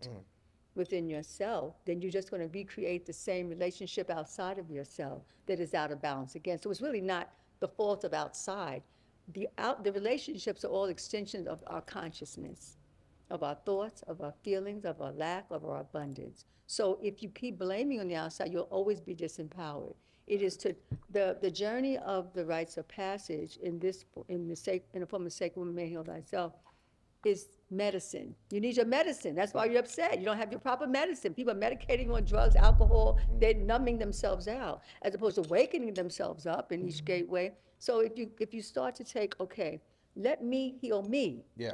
within yourself, then you're just going to recreate the same relationship outside of yourself that is out of balance again. So it's really not the fault of outside. The relationships are all extensions of our consciousness, of our thoughts, of our feelings, of our lack, of our abundance. So if you keep blaming on the outside, you'll always be disempowered. It is to the journey of the rites of passage in the form of sacred woman, heal thyself, is medicine. You need your medicine. That's why you're upset. You don't have your proper medicine. People are medicating on drugs, alcohol. They're numbing themselves out, as opposed to wakening themselves up in each gateway. So if you start to take, okay, Let me heal me. Yeah.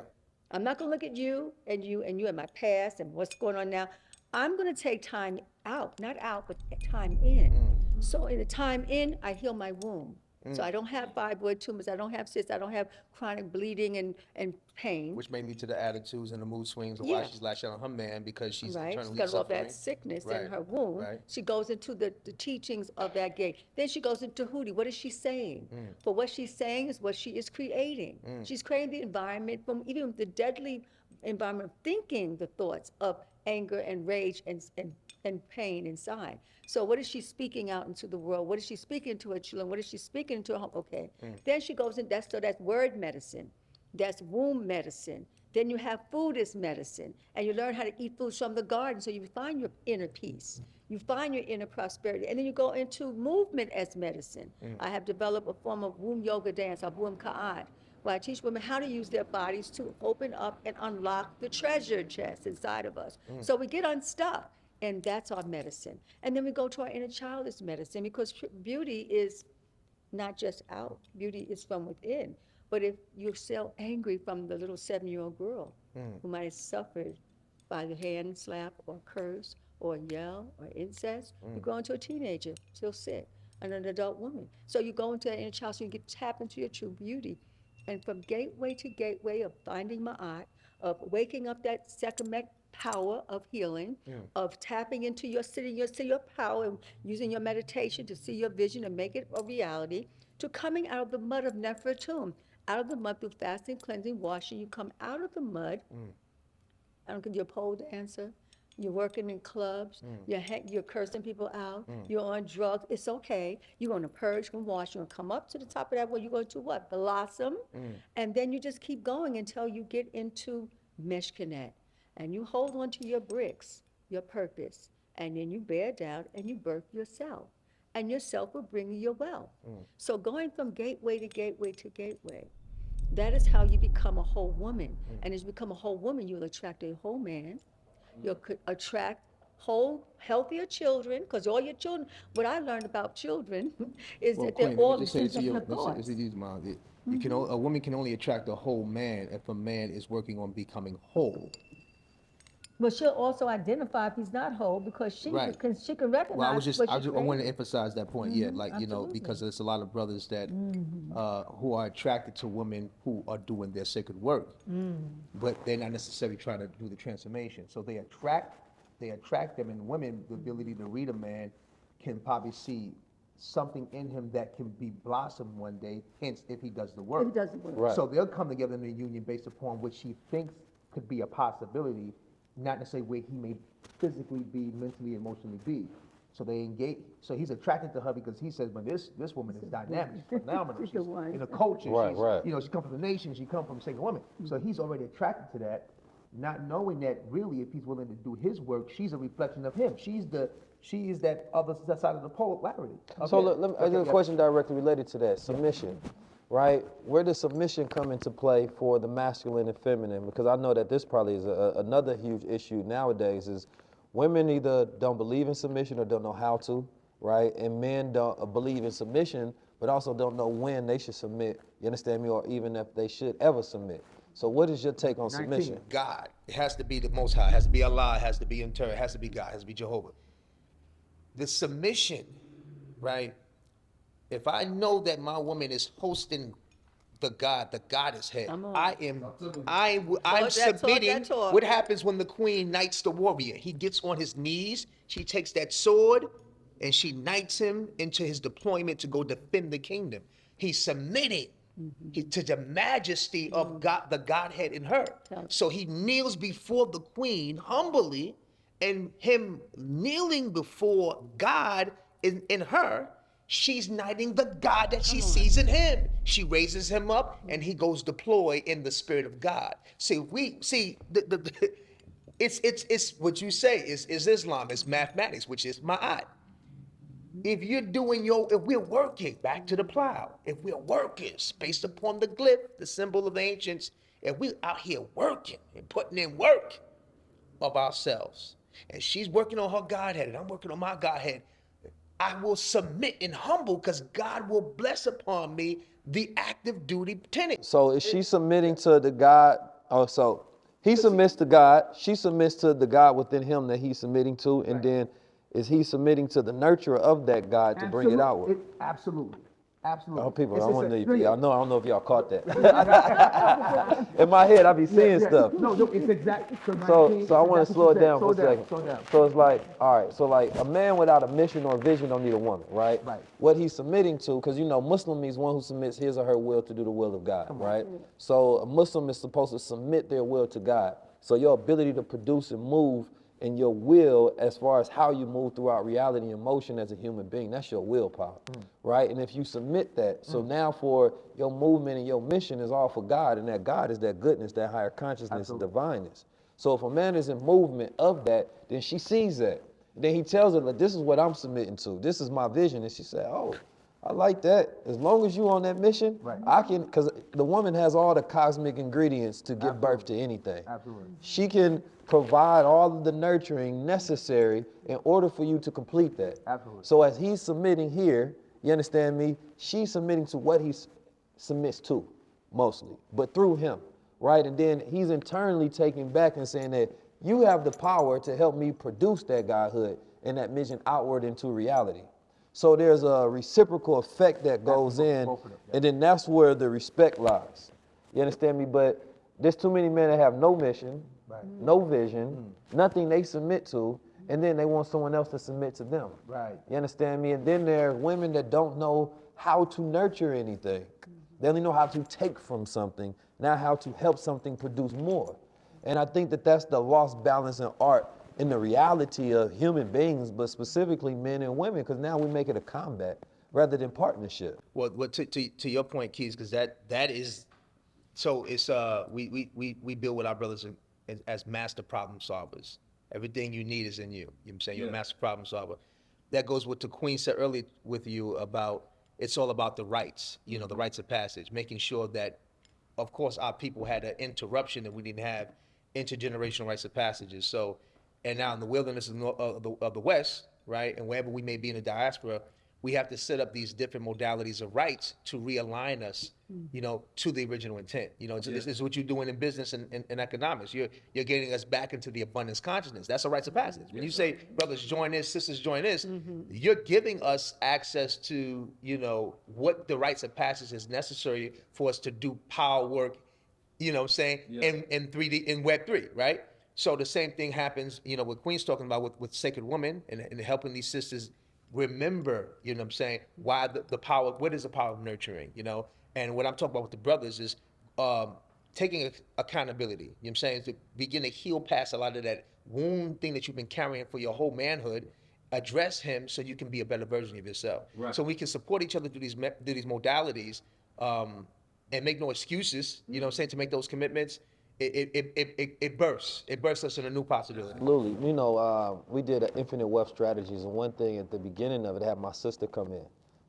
I'm not going to look at you and my past and what's going on now. I'm going to take time out, not out, but time in. So in the time in, I heal my womb. So I don't have fibroid tumors, I don't have cysts, I don't have chronic bleeding and pain. Which may lead to the attitudes and the mood swings of why she's lashing out on her man because she's Right, she's internally got all suffering. that sickness Right, in her womb. right. She goes into the teachings of that gate. Then she goes into Hootie. What is she saying? But what she's saying is what she is creating. She's creating the environment from even the deadly environment of thinking the thoughts of anger and rage and pain inside. So what is she speaking out into the world? What is she speaking to her children? What is she speaking to her home? Okay. Then she goes in, that's word medicine. That's womb medicine. Then you have food as medicine, and you learn how to eat foods from the garden, so you find your inner peace. You find your inner prosperity. And then you go into movement as medicine. I have developed a form of womb yoga dance, or womb ka'at, where I teach women how to use their bodies to open up and unlock the treasure chest inside of us. So we get unstuck, and that's our medicine. And then we go to our inner child as medicine, because beauty is not just out, beauty is from within. But if you're so angry from the little 7-year-old girl who might have suffered by the hand slap or curse or yell or incest, you go into a teenager, still sick, and an adult woman. So you go into an inner child, so you get tap into your true beauty. And from gateway to gateway of finding Ma'at, of waking up that second power of healing, of tapping into your power and using your meditation to see your vision and make it a reality, to coming out of the mud of Nefertum, out of the mud through fasting, cleansing, washing. You come out of the mud. I don't give you a pole dancer. You're working in clubs. You're cursing people out. You're on drugs. It's okay. You're going to purge and wash. You're going to come up to the top of that wall. You're going to what? Blossom. And then you just keep going until you get into Meshkinet. And you hold on to your bricks, your purpose. And then you bear down and you birth yourself. And yourself will bring you your wealth. So going from gateway to gateway to gateway, that is how you become a whole woman. And as you become a whole woman, you'll attract a whole man. You'll attract whole, healthier children, because all your children, what I learned about children is that they're all extensions of the thoughts. A woman can only attract a whole man if a man is working on becoming whole. But she'll also identify if he's not whole, because she can recognize. Well, I wanted to emphasize that point. Because there's a lot of brothers that who are attracted to women who are doing their sacred work, but they're not necessarily trying to do the transformation. So they attract them, and women, the ability to read a man, can probably see something in him that can be blossomed one day. Hence, if he does the work. If he does the work. Right. So they'll come together in a union based upon what she thinks could be a possibility, not necessarily where he may physically be, mentally, emotionally be. So they engage. So he's attracted to her because he says, "But this woman is dynamic, she's phenomenal. She's in a culture. Right. She comes from the nation. She comes from a single woman. So he's already attracted to that, not knowing that really, if he's willing to do his work, she's a reflection of him. She is that other side of the polarity. So let me ask a question directly related to that, submission. Right? Where does submission come into play for the masculine and feminine? Because I know that this probably is another huge issue nowadays is women either don't believe in submission or don't know how to, right? And men don't believe in submission, but also don't know when they should submit, you understand me, or even if they should ever submit. So what is your take on submission? God. It has to be the Most High. It has to be Allah. It has to be Inter. It has to be God. It has to be Jehovah. The submission, right? If I know that my woman is hosting the goddess head, I'm submitting. What happens when the queen knights the warrior? He gets on his knees, she takes that sword, and she knights him into his deployment to go defend the kingdom. He's submitting to the majesty of God, the Godhead in her. So he kneels before the queen humbly, and him kneeling before God in her, she's knighting the God that she sees in him. She raises him up, and he goes deploy in the spirit of God. See, it's what you say is Islam, it's mathematics, which is Ma'at. If we're working, back to the plow, if we're workers based upon the glyph, the symbol of the ancients, if we're out here working and putting in work of ourselves, and she's working on her Godhead, and I'm working on my Godhead, I will submit and humble, because God will bless upon me the active duty tenet. So is she submitting to the God? Oh, so he submits to God. She submits to the God within him that he's submitting to, and then is he submitting to the nurturer of that God to bring it outward? Absolutely. Oh, people, I want to know. I don't know if y'all caught that. In my head, I be seeing stuff. No, it's exactly. So I want to slow it down for a second. So it's like, all right, so like a man without a mission or vision don't need a woman, right? Right. What he's submitting to, because you know, Muslim means one who submits his or her will to do the will of God, right? So a Muslim is supposed to submit their will to God. So your ability to produce and move and your will as far as how you move throughout reality and motion as a human being, that's your willpower, right? And if you submit that, so now for your movement and your mission is all for God, and that God is that goodness, that higher consciousness, divineness. So if a man is in movement of that, then she sees that. Then he tells her, like, this is what I'm submitting to. This is my vision. And she said, oh, I like that. As long as you on that mission, I can, because the woman has all the cosmic ingredients to give birth to anything. Absolutely. She can provide all of the nurturing necessary in order for you to complete that. Absolutely. So as he's submitting here, you understand me? She's submitting to what he submits to, mostly, but through him, right? And then he's internally taking back and saying that you have the power to help me produce that godhood and that mission outward into reality. So there's a reciprocal effect that goes in, and then that's where the respect lies. You understand me? But there's too many men that have no mission, no vision, nothing they submit to, and then they want someone else to submit to them. Right. You understand me? And then there are women that don't know how to nurture anything. They only know how to take from something, not how to help something produce more. And I think that that's the lost balance in art in the reality of human beings, but specifically men and women, because now we make it a combat rather than partnership. Well, to your point, Keys, because that is, so it's we build with our brothers as master problem solvers. Everything you need is in you. You know what I'm saying? You're a master problem solver. That goes with the Queen said earlier with you about it's all about the rites, you know, the rites of passage, making sure that, of course, our people had an interruption that we didn't have intergenerational rites of passages. So, and now in the wilderness of the West, right, and wherever we may be in the diaspora, we have to set up these different modalities of rights to realign us, you know, to the original intent. You know, this is what you're doing in business and economics. You're getting us back into the abundance consciousness. That's a rites of passage. When you say, brothers, join this, sisters, join this, you're giving us access to, you know, what the rites of passage is necessary for us to do power work, you know what I'm saying, in 3D, in Web 3, right? So the same thing happens, you know, what Queen's talking about with Sacred Woman and helping these sisters remember, you know what I'm saying, why the power, what is the power of nurturing, you know? And what I'm talking about with the brothers is taking accountability, you know what I'm saying, to begin to heal past a lot of that wound thing that you've been carrying for your whole manhood, address him so you can be a better version of yourself. Right. So we can support each other through these modalities and make no excuses, you know what I'm saying, to make those commitments. It bursts us in a new possibility. Absolutely. You know, we did an infinite wealth strategies, and one thing at the beginning of it had my sister come in.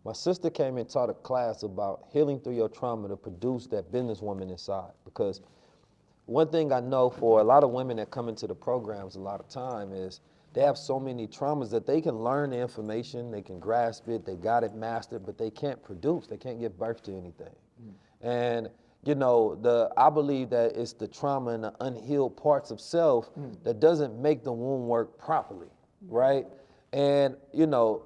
My sister came and taught a class about healing through your trauma to produce that businesswoman inside. Because one thing I know for a lot of women that come into the programs a lot of time is they have so many traumas that they can learn the information, they can grasp it, they got it mastered, but they can't produce, they can't give birth to anything. And you know, I believe that it's the trauma and the unhealed parts of self that doesn't make the womb work properly, right? And, you know,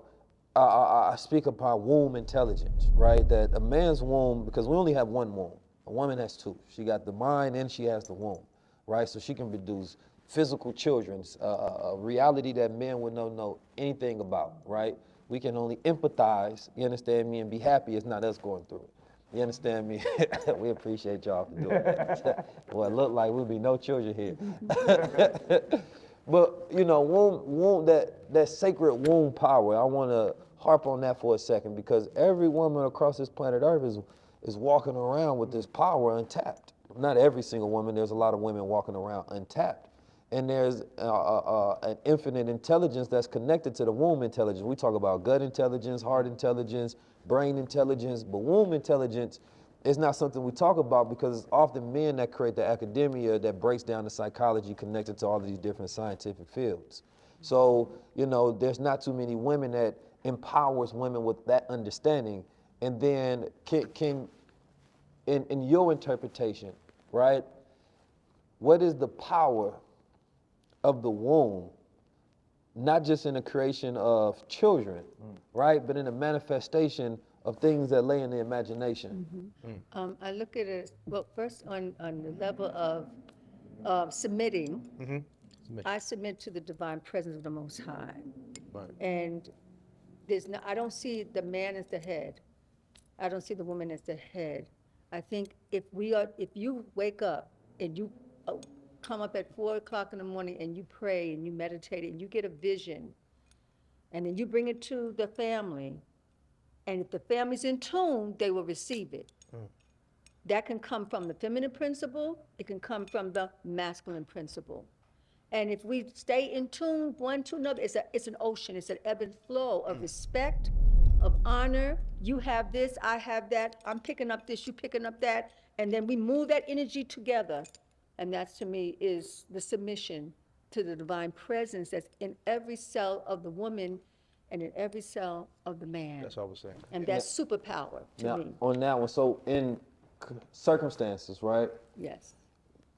I speak about womb intelligence, right? That a man's womb, because we only have one womb. A woman has two. She got the mind and she has the womb, right? So she can produce physical children, a reality that men would not know anything about, right? We can only empathize, you understand me, and be happy it's not us going through it. You understand me? We appreciate y'all for doing that. Well, it looked like we'd be no children here. But, you know, womb, that sacred womb power, I want to harp on that for a second, because every woman across this planet Earth is walking around with this power untapped. Not every single woman, there's a lot of women walking around untapped. And there's an infinite intelligence that's connected to the womb intelligence. We talk about gut intelligence, heart intelligence, brain intelligence, but womb intelligence is not something we talk about because it's often men that create the academia that breaks down the psychology connected to all of these different scientific fields. So, you know, there's not too many women that empowers women with that understanding and then can in your interpretation, right? What is the power of the womb, not just in the creation of children, right, but in the manifestation of things that lay in the imagination? I look at it, well, first on the level of submitting. I submit to the divine presence of the Most High. Right. And I don't see the man as the head. I don't see the woman as the head. I think if you wake up and you come up at 4 o'clock in the morning and you pray and you meditate and you get a vision, and then you bring it to the family, and if the family's in tune, they will receive it. That can come from the feminine principle, it can come from the masculine principle. And if we stay in tune one to another, it's an ocean, it's an ebb and flow of respect, of honor. You have this, I have that, I'm picking up this, you picking up that, and then we move that energy together. And that to me is the submission to the divine presence that's in every cell of the woman and in every cell of the man. That's all I was saying. And that's superpower to Now, me. on that one, so in circumstances, right? Yes.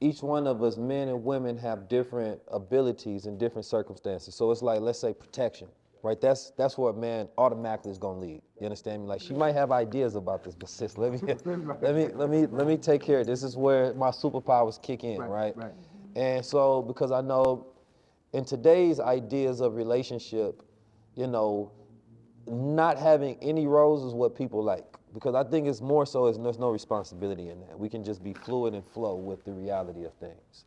Each one of us, men and women, have different abilities in different circumstances. So it's like, let's say protection, right? That's where a man automatically is gonna lead. You understand me? Like, she might have ideas about this, but sis, let me take care of this. This is where my superpowers kick in, right? And so, because I know in today's ideas of relationship, you know, not having any roles is what people like. Because I think it's more so there's no responsibility in that. We can just be fluid and flow with the reality of things.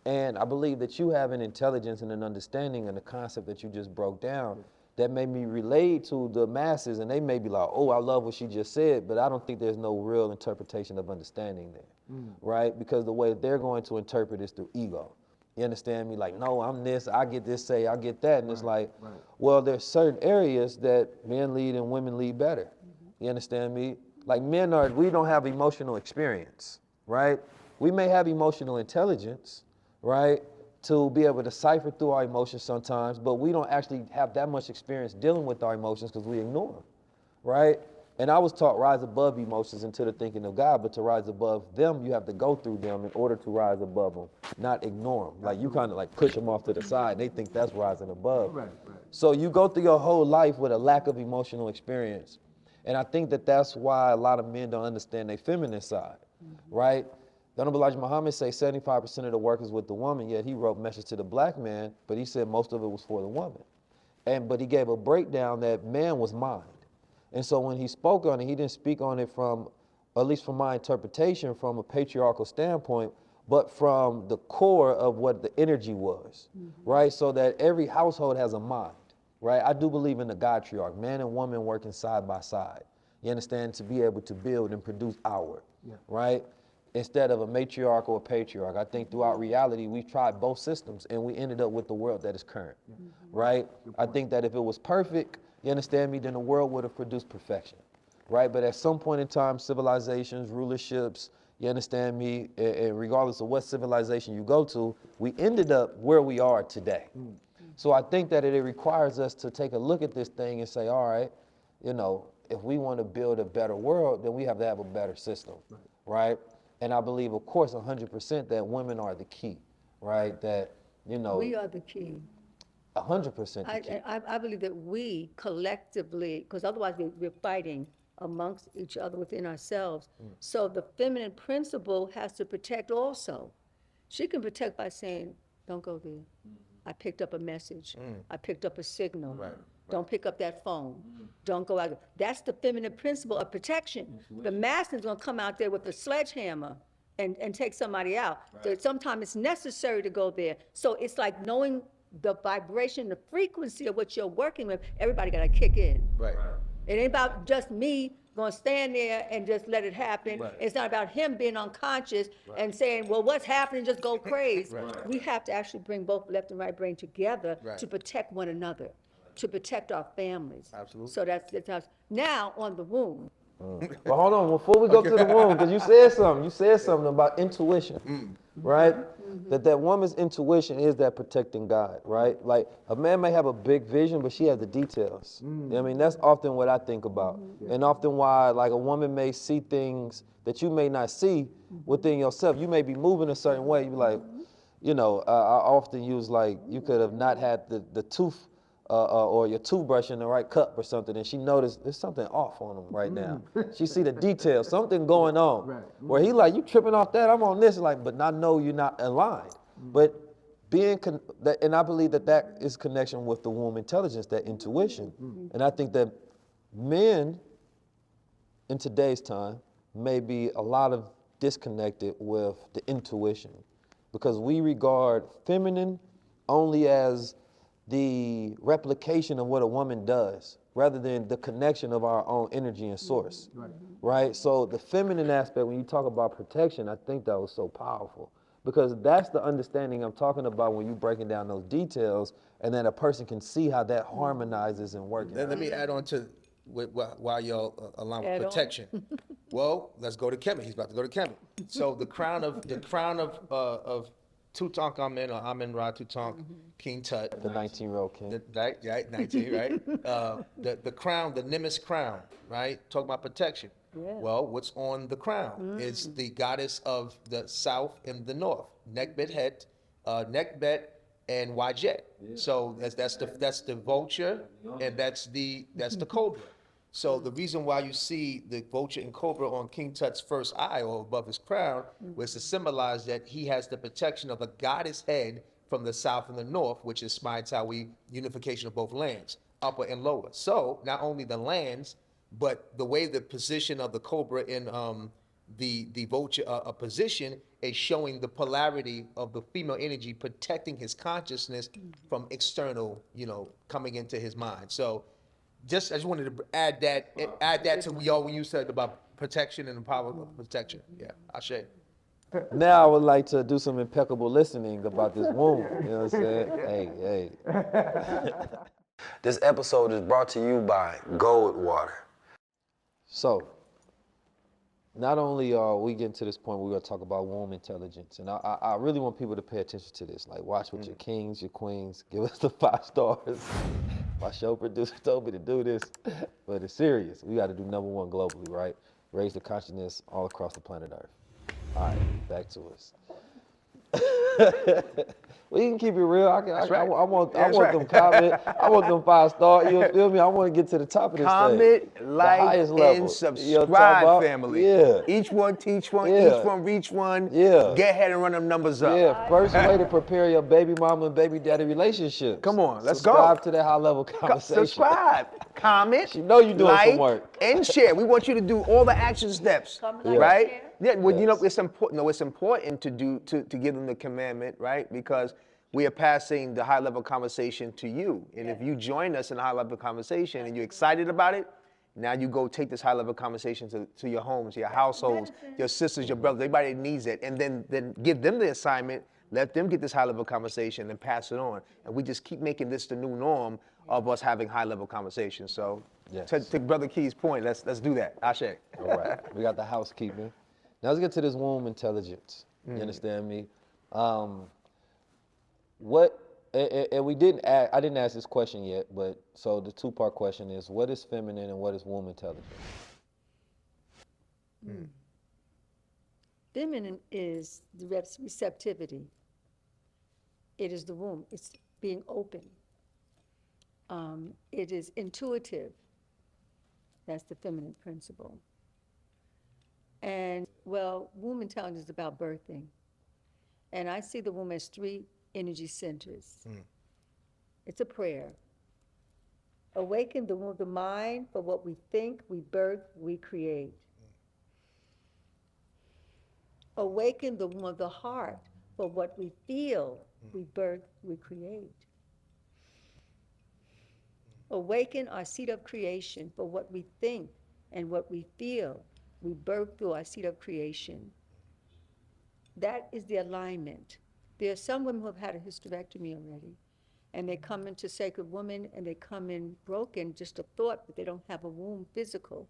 And I believe that you have an intelligence and an understanding and the concept that you just broke down that made me relate to the masses, and they may be like, oh, I love what she just said, but I don't think there's no real interpretation of understanding there, right? Because the way they're going to interpret is through ego. You understand me? Like, no, I'm this, I get this say, I get that. And it's like, well, there's certain areas that men lead and women lead better. You understand me? Like we don't have emotional experience, right? We may have emotional intelligence, right? To be able to cipher through our emotions sometimes, but we don't actually have that much experience dealing with our emotions because we ignore them, right? And I was taught rise above emotions into the thinking of God, but to rise above them, you have to go through them in order to rise above them, not ignore them. Like you kind of like push them off to the side and they think that's rising above. So you go through your whole life with a lack of emotional experience. And I think that that's why a lot of men don't understand their feminine side, right? The Honorable Elijah Muhammad say 75% of the work is with the woman, yet he wrote Message to the Black Man, but he said most of it was for the woman. But he gave a breakdown that man was mind. And so when he spoke on it, he didn't speak on it from, at least from my interpretation, from a patriarchal standpoint, but from the core of what the energy was, right? So that every household has a mind. Right, I do believe in the God-triarch, man and woman working side by side. You understand, to be able to build and produce outward, right? Instead of a matriarch or a patriarch. I think throughout reality, we've tried both systems and we ended up with the world that is current, right? I think that if it was perfect, you understand me, then the world would have produced perfection, right? But at some point in time, civilizations, rulerships, you understand me, and regardless of what civilization you go to, we ended up where we are today. So I think that it requires us to take a look at this thing and say, all right, you know, if we want to build a better world, then we have to have a better system, right? And I believe, of course, 100% that women are the key, right? That, you know. We are the key. 100% the key. I believe that we collectively, because otherwise we're fighting amongst each other within ourselves. So the feminine principle has to protect also. She can protect by saying, don't go there. I picked up a message. I picked up a signal. Don't pick up that phone. Don't go out. That's the feminine principle of protection. The masculine's gonna come out there with a sledgehammer and take somebody out. So sometimes it's necessary to go there. So it's like knowing the vibration, the frequency of what you're working with. Everybody gotta kick in. It ain't about just me gonna stand there and just let it happen. It's not about him being unconscious and saying, well, what's happening, just go crazy. We have to actually bring both left and right brain together to protect one another, to protect our families. Absolutely. So that's now on the womb. But hold on, before we go to the womb, because you said something about intuition. right? That woman's intuition is that protecting guide, right? Like a man may have a big vision, but she has the details. You know what I mean, that's often what I think about. And often why like a woman may see things that you may not see within yourself. You may be moving a certain way, you be like, you know, I often use like, you could have not had the tooth or your toothbrush in the right cup or something, and she noticed there's something off on him right now. She see the details, something going on. Where he like, you tripping off that, I'm on this, like, but I know you're not aligned. But and I believe that is connection with the womb intelligence, that intuition. And I think that men in today's time may be a lot of disconnected with the intuition, because we regard feminine only as the replication of what a woman does, rather than the connection of our own energy and source, right? So the feminine aspect, when you talk about protection, I think that was so powerful, because that's the understanding I'm talking about when you're breaking down those details, and then a person can see how that harmonizes and works. Let me add on to while y'all along with Add on. protection. Well, let's go to Kemet. He's about to go to Kemet. So the crown of Tutankhamun, or Amen-Ra Tutank, King Tut. The 19-year-old king. Right, 19, right? The crown, the Nimbus crown, right? Talk about protection. Yeah. Well, what's on the crown is the goddess of the south and the north, Nekhbet, and Wajet. So that's the vulture, and that's the cobra. So the reason why you see the vulture and cobra on King Tut's first eye or above his crown was to symbolize that he has the protection of the goddess head from the south and the north, which is Smai-Tawi, unification of both lands, upper and lower. So not only the lands, but the way the position of the cobra in the vulture position is showing the polarity of the female energy protecting his consciousness from external, coming into his mind. So I just wanted to add that to y'all when you said about protection and the power of protection. Yeah, Ashe. Now I would like to do some impeccable listening about this womb. You know what I'm saying? Hey. This episode is brought to you by Gold Water. So, not only are we getting to this point where we're going to talk about womb intelligence, and I really want people to pay attention to this. Like, watch with your kings, your queens, give us the 5 stars. My show producer told me to do this, but it's serious. We got to do #1 globally, right? Raise the consciousness all across the planet Earth. All right, back to us. We can keep it real. I want them comment. I want them 5 stars. You feel me? I want to get to the top of this Comment, thing. like, and subscribe, family. Yeah. Each one teach one, Yeah. each one reach one. Yeah. Get ahead and run them numbers up. Yeah, first way to prepare your baby mama and baby daddy relationships. Come on, let's go. Subscribe to that high level conversation. Subscribe, comment, You know you're doing like, some work. and share. We want you to do all the action steps, Comment, like, right? share. Yeah, well, Yes. it's important. No, it's important to give them the commandment, right? Because we are passing the high level conversation to you. And if you join us in a high level conversation and you're excited about it, now you go take this high level conversation to your homes, your households, your sisters, your brothers, everybody that needs it. And then give them the assignment, let them get this high level conversation and pass it on. And we just keep making this the new norm of us having high level conversations. So Yes. to Brother Key's point, let's do that. Ashe. All right, we got the housekeeping. Now let's get to this womb intelligence. You understand me? And we didn't I didn't ask this question yet, but so the 2-part question is, what is feminine and what is womb intelligence? Feminine is the receptivity. It is the womb. It's being open. It is intuitive. That's the feminine principle. And, well, womb intelligence is about birthing. And I see the womb as 3 energy centers. It's a prayer. Awaken the womb of the mind for what we think, we birth, we create. Awaken the womb of the heart for what we feel, we birth, we create. Awaken our seat of creation for what we think and what we feel, we birth through our seat of creation. That is the alignment. There are some women who have had a hysterectomy already, and they come into Sacred Woman and they come in broken, just a thought that they don't have a womb physical.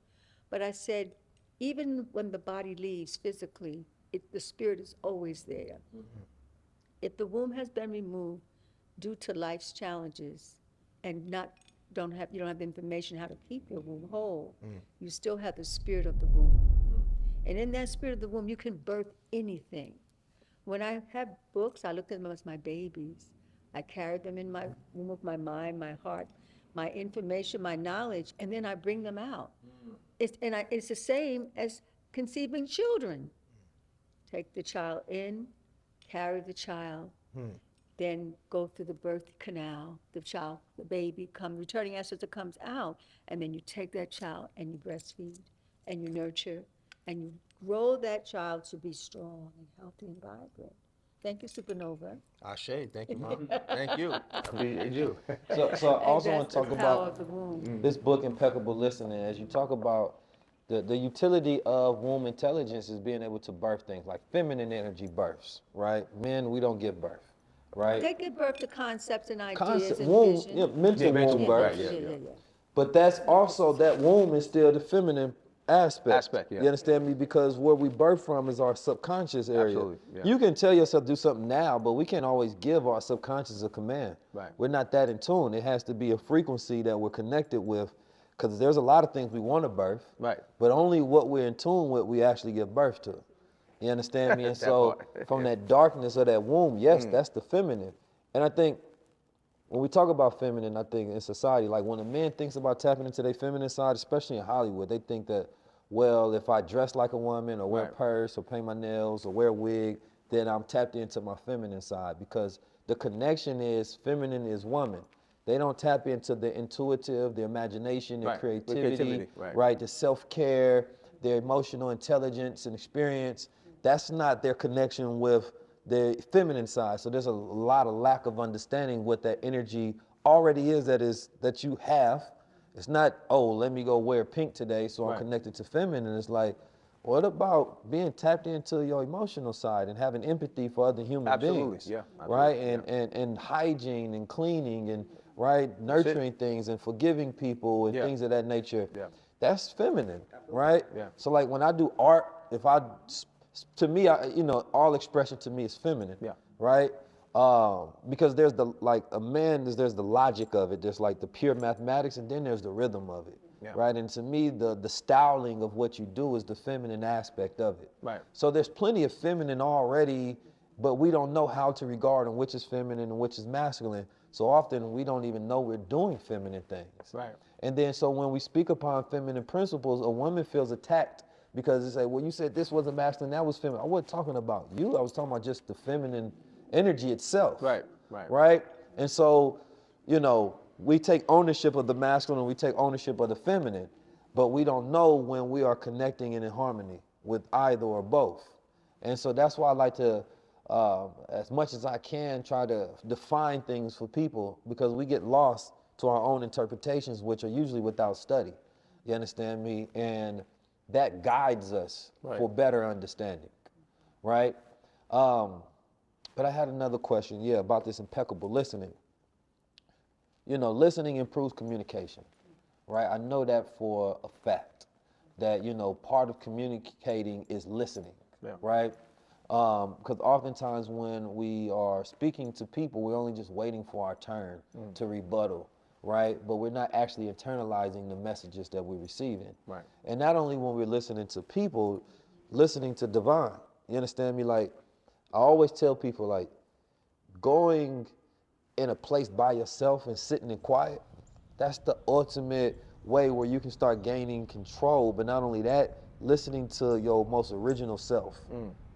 But I said, even when the body leaves physically, the spirit is always there. If the womb has been removed due to life's challenges and you don't have the information how to keep your womb whole, you still have the spirit of the womb. And in that spirit of the womb, you can birth anything. When I have books, I looked at them as my babies. I carried them in my womb of my mind, my heart, my information, my knowledge, and then I bring them out. It's the same as conceiving children. Take the child in, carry the child, then go through the birth canal, the baby returning as it comes out, and then you take that child and you breastfeed and you nurture and you grow that child to be strong and healthy and vibrant. Thank you, Supanova. Ashe, thank you, Mom. Thank you. I appreciate you. So I also want That's to talk the power about of the womb. this book, Impeccable Listening. As you talk about the utility of womb intelligence is being able to birth things like feminine energy births, right? Men, we don't give birth, right? They give birth to concepts and ideas Concept, and womb, vision. yeah, mental mental womb womb, births. right, Yeah. But that's also, that womb is still the feminine aspect. Yeah. You understand me? Because where we birth from is our subconscious area. Absolutely, yeah. You can tell yourself do something now, but we can't always give our subconscious a command. Right. We're not that in tune. It has to be a frequency that we're connected with, because there's a lot of things we want to birth, Right. but only what we're in tune with we actually give birth to. You understand me? And That so part. from that darkness of that womb, yes, that's the feminine. And I think when we talk about feminine, I think in society, like when a man thinks about tapping into their feminine side, especially in Hollywood, they think that, well, if I dress like a woman or wear a Right. purse or paint my nails or wear a wig, then I'm tapped into my feminine side, because the connection is feminine is woman. They don't tap into the intuitive, the imagination, their Right. The creativity, creativity, right. right? The self-care, their emotional intelligence and experience. That's not their connection with the feminine side. So there's a lot of lack of understanding what that energy already is that you have. It's not, oh, let me go wear pink today so I'm Right. connected to feminine. It's like, what about being tapped into your emotional side and having empathy for other human Absolutely, beings? yeah, Right? absolutely, And hygiene and cleaning and right, nurturing things and forgiving people and Yeah. things of that nature. Yeah. That's feminine, right? Yeah. So like when I do art, to me, all expression to me is feminine. Yeah. Right? Because there's there's the logic of it. There's like the pure mathematics, and then there's the rhythm of it. Yeah. Right? And to me, the styling of what you do is the feminine aspect of it. Right. So there's plenty of feminine already, but we don't know how to regard and which is feminine and which is masculine. So often we don't even know we're doing feminine things. Right. And then so when we speak upon feminine principles, a woman feels attacked because they say, well, you said this wasn't masculine, that was feminine. I wasn't talking about you. I was talking about just the feminine energy itself. Right, right. Right? And so, we take ownership of the masculine and we take ownership of the feminine, but we don't know when we are connecting and in harmony with either or both. And so that's why I like to, as much as I can, try to define things for people, because we get lost to our own interpretations, which are usually without study. You understand me? And that guides us for better understanding, right? But I had another question, about this impeccable listening. Listening improves communication, right? I know that for a fact, that, part of communicating is listening, right? Because oftentimes when we are speaking to people, we're only just waiting for our turn to rebuttal, right? But we're not actually internalizing the messages that we're receiving. Right. And not only when we're listening to people, listening to divine. You understand me? Like, I always tell people, like, going in a place by yourself and sitting in quiet, that's the ultimate way where you can start gaining control. But not only that, listening to your most original self.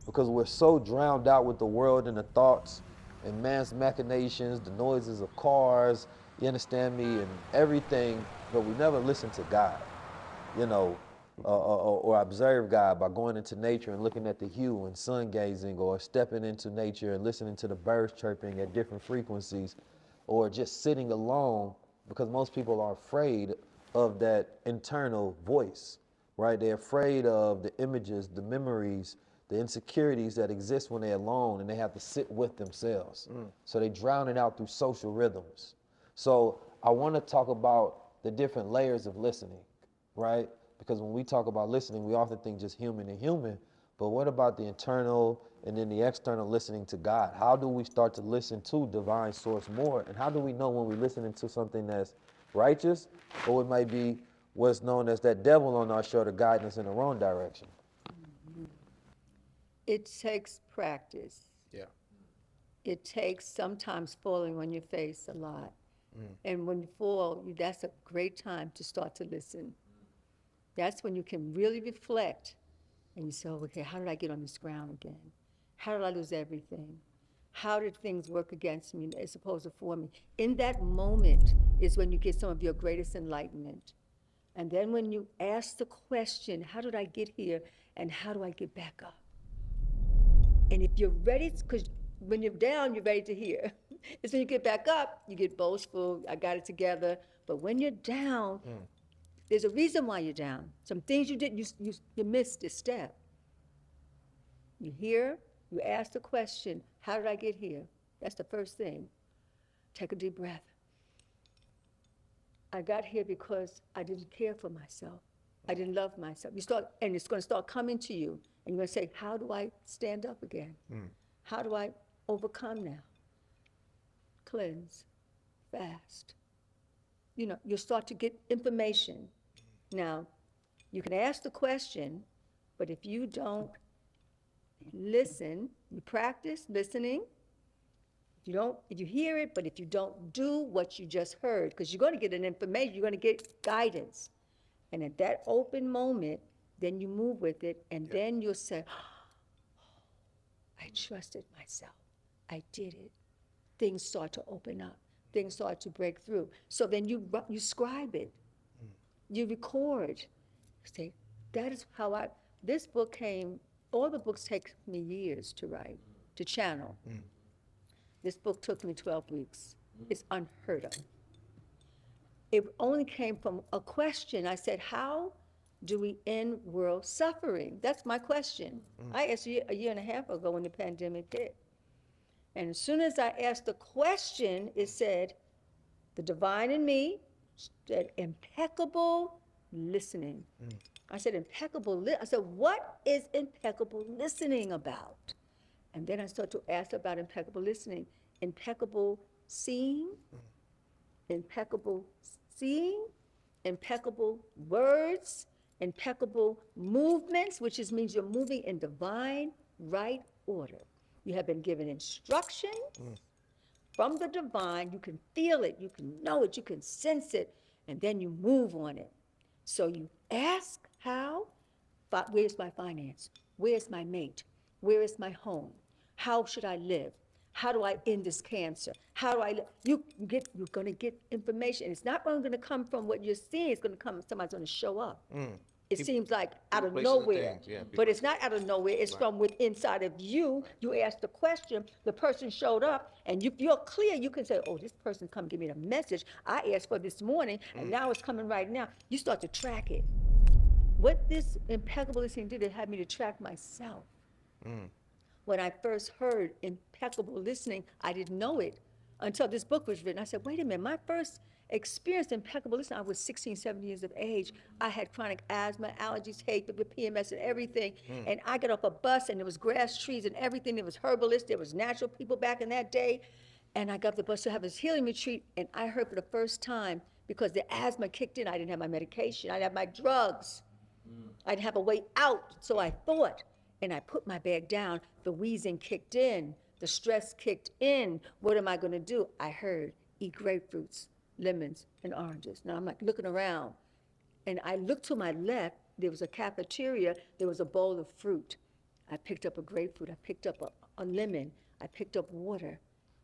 Because we're so drowned out with the world and the thoughts and man's machinations, the noises of cars, you understand me, and everything, but we never listen to God, or observe God by going into nature and looking at the hue and sun gazing, or stepping into nature and listening to the birds chirping at different frequencies, or just sitting alone, because most people are afraid of that internal voice, right? They're afraid of the images, the memories, the insecurities that exist when they're alone and they have to sit with themselves. So they drown it out through social rhythms. So I want to talk about the different layers of listening, right? Because when we talk about listening, we often think just human to human, But what about the internal and then the external listening to God? How do we start to listen to divine source more? And how do we know when we're listening to something that's righteous, or it might be what's known as that devil on our shoulder guiding us in the wrong direction? It takes practice. Yeah. It takes sometimes falling on your face a lot. And when you fall, that's a great time to start to listen. That's when you can really reflect and you say, oh, okay, how did I get on this ground again? How did I lose everything? How did things work against me as opposed to for me? In that moment is when you get some of your greatest enlightenment. And then when you ask the question, how did I get here and how do I get back up? And if you're ready, because when you're down, you're ready to hear. It's when you get back up, you get boastful, I got it together. But when you're down, there's a reason why you're down. Some things you did, you missed a step. You hear, you ask the question, how did I get here? That's the first thing. Take a deep breath. I got here because I didn't care for myself. I didn't love myself. You start, and it's going to start coming to you. And you're going to say, how do I stand up again? How do I overcome now? Cleanse, fast. You know, you'll start to get information. Now, you can ask the question, but if you don't listen, you practice listening. If you hear it, but if you don't do what you just heard, because you're going to get an information, you're going to get guidance. And at that open moment, then you move with it, and then you'll say, I trusted myself. I did it. Things start to open up. Things start to break through. So then you scribe it. You record. Say, that is how this book came, all the books take me years to write, to channel. This book took me 12 weeks. It's unheard of. It only came from a question. I said, how do we end world suffering? That's my question. I asked you a year and a half ago when the pandemic hit. And as soon as I asked the question, it said, the divine in me, said impeccable listening. I said, I said, what is impeccable listening about? And then I started to ask about impeccable listening. Impeccable seeing, impeccable words, impeccable movements, which means you're moving in divine right order. You have been given instruction from the divine. You can feel it, you can know it, you can sense it, and then you move on it. So you ask how, where's my finance? Where's my mate? Where is my home? How should I live? How do I end this cancer? How do I live? You're going to get information. It's not only going to come from what you're seeing, it's going to come, somebody's going to show up. It seems like out of nowhere, but it's not out of nowhere. It's from within inside of you. You ask the question, the person showed up, and you're clear. You can say, oh, this person come give me the message I asked for this morning, and now it's coming right now. You start to track it. What this impeccable listening did, it had me to track myself. When I first heard impeccable listening, I didn't know it until this book was written. I said, wait a minute, my first experience impeccable listening, I was 16, 17 years of age. I had chronic asthma, allergies, hay fever, PMS, and everything. And I got off a bus, and there was grass, trees, and everything. There was herbalists, there was natural people back in that day. And I got off the bus to have this healing retreat, and I heard for the first time, because the asthma kicked in, I didn't have my medication, I didn't have my drugs. I didn't have a way out, so I thought. And I put my bag down, the wheezing kicked in, the stress kicked in. What am I gonna do? I heard, eat grapefruits, lemons, and oranges. Now I'm like looking around, and I looked to my left, there was a cafeteria, there was a bowl of fruit. I picked up a grapefruit, I picked up a lemon, I picked up water.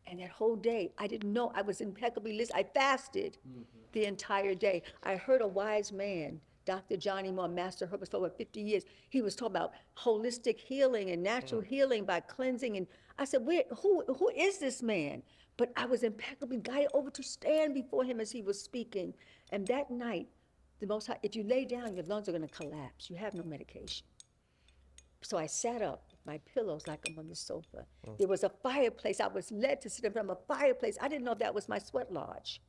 And that whole day, I didn't know, I was impeccably listening. I fasted the entire day. I heard a wise man, Dr. Johnny Moore, master herbalist for over 50 years. He was talking about holistic healing and natural healing by cleansing. And I said, who is this man? But I was impeccably guided over to stand before him as he was speaking. And that night, the Most High, if you lay down, your lungs are going to collapse. You have no medication. So I sat up with my pillows like I'm on the sofa. There was a fireplace. I was led to sit in front of a fireplace. I didn't know that was my sweat lodge.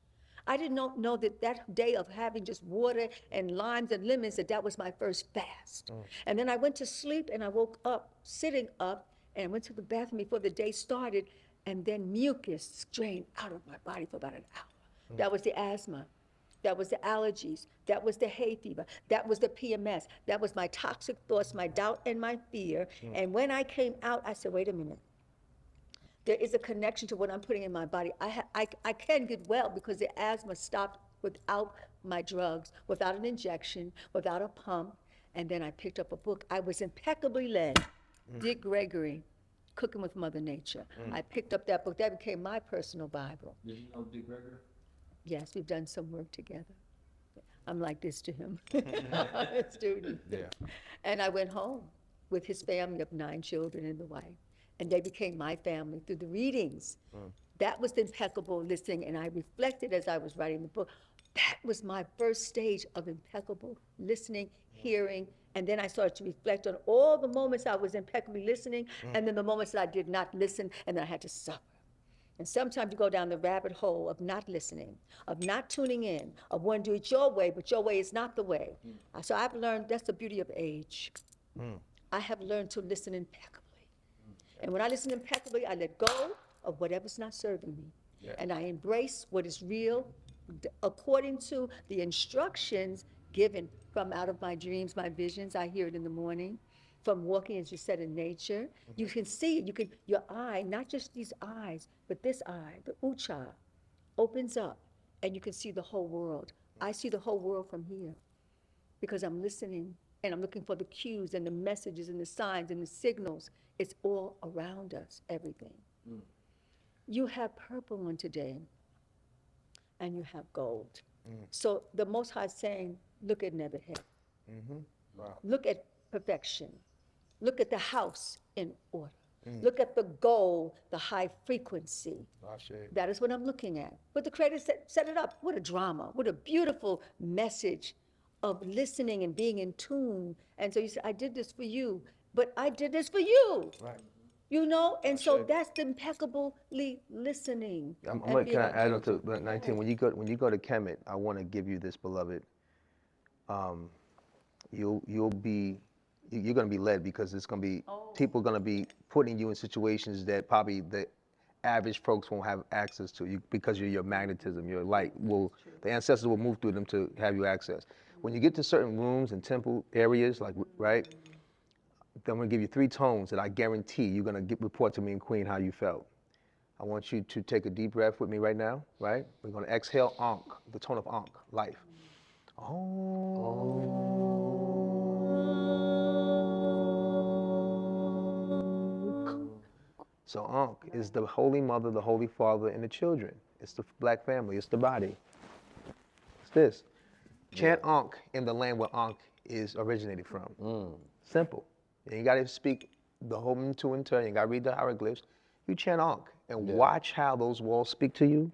I didn't know that that day of having just water and limes and lemons, that was my first fast. And then I went to sleep and I woke up, sitting up, and went to the bathroom before the day started, and then mucus drained out of my body for about an hour. That was the asthma. That was the allergies. That was the hay fever. That was the PMS. That was my toxic thoughts, my doubt, and my fear. And when I came out, I said, wait a minute. There is a connection to what I'm putting in my body. I can get well because the asthma stopped without my drugs, without an injection, without a pump. And then I picked up a book. I was impeccably led. Dick Gregory, Cooking with Mother Nature. I picked up that book. That became my personal Bible. Did you know Dick Gregory? Yes, we've done some work together. I'm like this to him, a student. Yeah. And I went home with his family of 9 children and the wife. And they became my family through the readings. That was the impeccable listening. And I reflected as I was writing the book. That was my first stage of impeccable listening, hearing. And then I started to reflect on all the moments I was impeccably listening, and then the moments that I did not listen, and then I had to suffer. And sometimes you go down the rabbit hole of not listening, of not tuning in, of wanting to do it your way, but your way is not the way. So I've learned that's the beauty of age. I have learned to listen impeccably. And when I listen impeccably, I let go of whatever's not serving me. Yeah. And I embrace what is real according to the instructions given from out of my dreams, my visions. I hear it in the morning. From walking, as you said, in nature. You can see it. Your eye, not just these eyes, but this eye, the ucha, opens up and you can see the whole world. I see the whole world from here because I'm listening and I'm looking for the cues and the messages and the signs and the signals. It's all around us, everything. You have purple on today and you have gold. So the Most High is saying, look at Nebuchadnezzar. Wow. Look at perfection. Look at the house in order. Look at the goal, the high frequency. That is what I'm looking at. But the Creator set it up. What a drama. What a beautiful message of listening and being in tune. And so you said, I did this for you, but I did this for you. Right. You know, and so that's the impeccably listening. Can I add on to 19? When you go to Kemet, I want to give you this, beloved. You're going to be led because it's going to be people going to be putting you in situations that probably the average folks won't have access to you because of your magnetism, your light. The ancestors will move through them to have you access. When you get to certain rooms and temple areas, like right. Then I'm going to give you 3 tones that I guarantee you're going to report to me and Queen how you felt. I want you to take a deep breath with me right now, right? We're going to exhale Ankh, the tone of Ankh, life. So Ankh is the Holy Mother, the Holy Father, and the children. It's the black family, it's the body. It's this. Chant Ankh in the land where Ankh is originated from. Simple. You ain't got to speak the whole to and turn. You got to read the hieroglyphs. You chant Ankh and watch how those walls speak to you,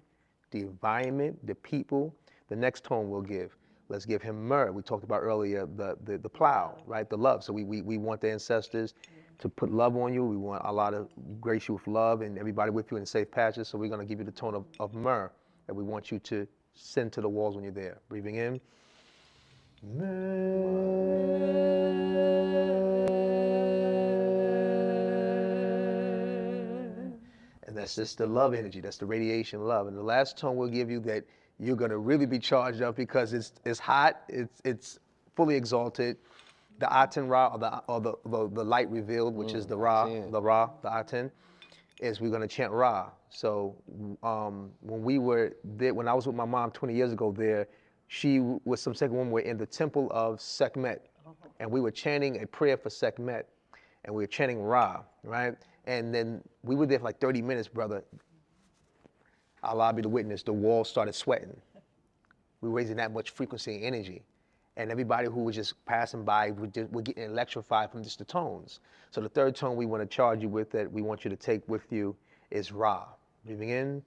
the environment, the people. The next tone we'll give. Let's give him myrrh. We talked about earlier the plow, right? The love. So we want the ancestors to put love on you. We want Allah to grace you with love and everybody with you in safe patches. So we're going to give you the tone of myrrh that we want you to send to the walls when you're there. Breathing in. And that's just the love energy. That's the radiation love. And the last tone we'll give you that you're going to really be charged up because it's hot, it's fully exalted. The Aten Ra, or the light revealed, which is the Ra, the Aten, is we're going to chant Ra. So when we were there, when I was with my mom 20 years ago there, she was some second woman. We're in the temple of Sekhmet, and we were chanting a prayer for Sekhmet, and we were chanting Ra, right? And then we were there for like 30 minutes, brother. Allah be the witness, the walls started sweating. We were raising that much frequency and energy. And everybody who was just passing by were getting electrified from just the tones. So the third tone we want to charge you with, that we want you to take with you, is Ra. Breathing in.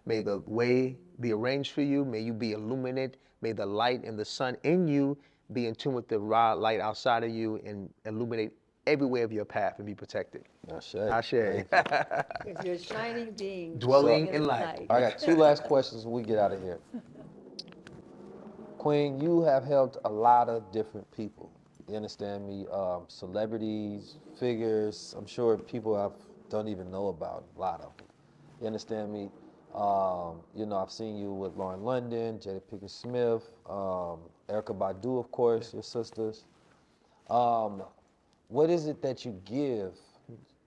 May the way be arranged for you. May you be illuminated. May the light and the sun in you be in tune with the raw light outside of you and illuminate every way of your path and be protected. Ashe. Ashe. Because you're a shining being. Dwelling walking in the light. I got two last questions when we get out of here. Queen, you have helped a lot of different people. You understand me? Celebrities, figures. I'm sure people don't even know about a lot of them. You understand me? You know, I've seen you with Lauren London, Jada Pinkett Smith, Erykah Badu, of course, your sisters. What is it that you give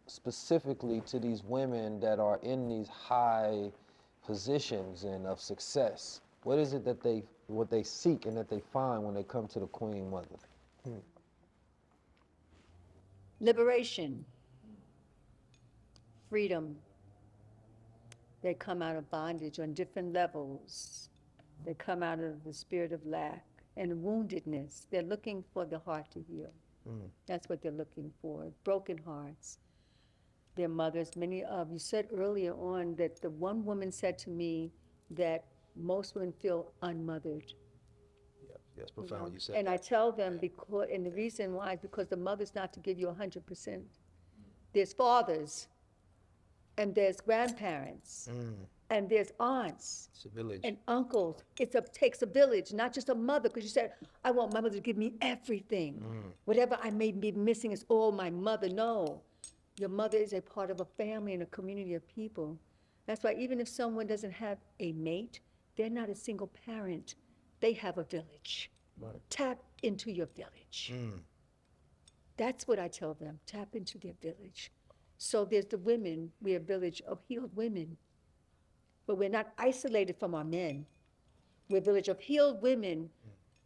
specifically to these women that are in these high positions and of success? What is it that what they seek and that they find when they come to the Queen Mother? Liberation, freedom. They come out of bondage on different levels. They come out of the spirit of lack and woundedness. They're looking for the heart to heal. That's what they're looking for, broken hearts. Their mothers, many of you said earlier on that the one woman said to me that most women feel unmothered. That's profound. You said And I tell them, because, and the reason why is because the mother's not to give you 100%. There's fathers, and there's grandparents, and there's aunts, it's a village. and uncles. Takes a village, not just a mother, because you said, I want my mother to give me everything. Whatever I may be missing is all my mother. No, your mother is a part of a family and a community of people. That's why even if someone doesn't have a mate, they're not a single parent. They have a village. Right. Tap into your village. That's what I tell them, tap into their village. So there's the women, we're a village of healed women. But we're not isolated from our men. We're a village of healed women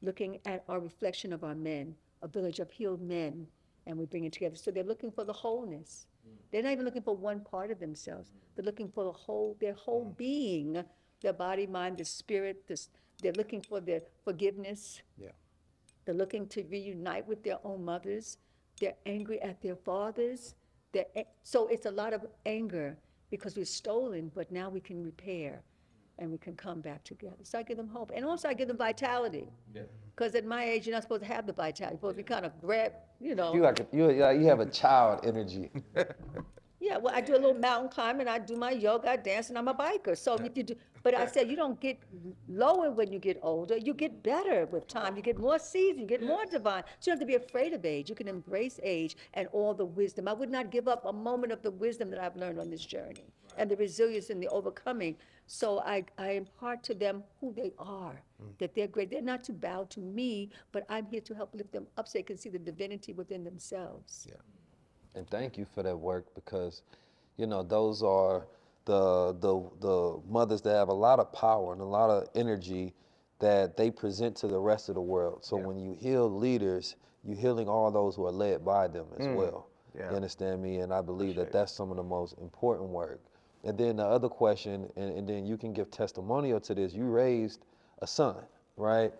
looking at our reflection of our men, a village of healed men, and we bring it together. So they're looking for the wholeness. They're not even looking for one part of themselves. They're looking for their whole being, their body, mind, their spirit. They're looking for their forgiveness. Yeah. They're looking to reunite with their own mothers. They're angry at their fathers. So it's a lot of anger because we're stolen, but now we can repair and we can come back together. So I give them hope. And also I give them vitality. Because at my age, you're not supposed to have the vitality. You're supposed to be kind of grab, you know. You have a child energy. Yeah, well, I do a little mountain climbing, I do my yoga, I dance, and I'm a biker. So if you do, but I said you don't get lower when you get older, you get better with time. You get more seasoned, you get more divine. So you don't have to be afraid of age. You can embrace age and all the wisdom. I would not give up a moment of the wisdom that I've learned on this journey and the resilience and the overcoming. So I impart to them who they are, that they're great. They're not to bow to me, but I'm here to help lift them up so they can see the divinity within themselves. Yeah. And thank you for that work because, you know, those are the mothers that have a lot of power and a lot of energy that they present to the rest of the world. So when you heal leaders, you're healing all those who are led by them as well. Yeah. You understand me? And I believe that that's some of the most important work. And then the other question, and then you can give testimonial to this, you raised a son, right?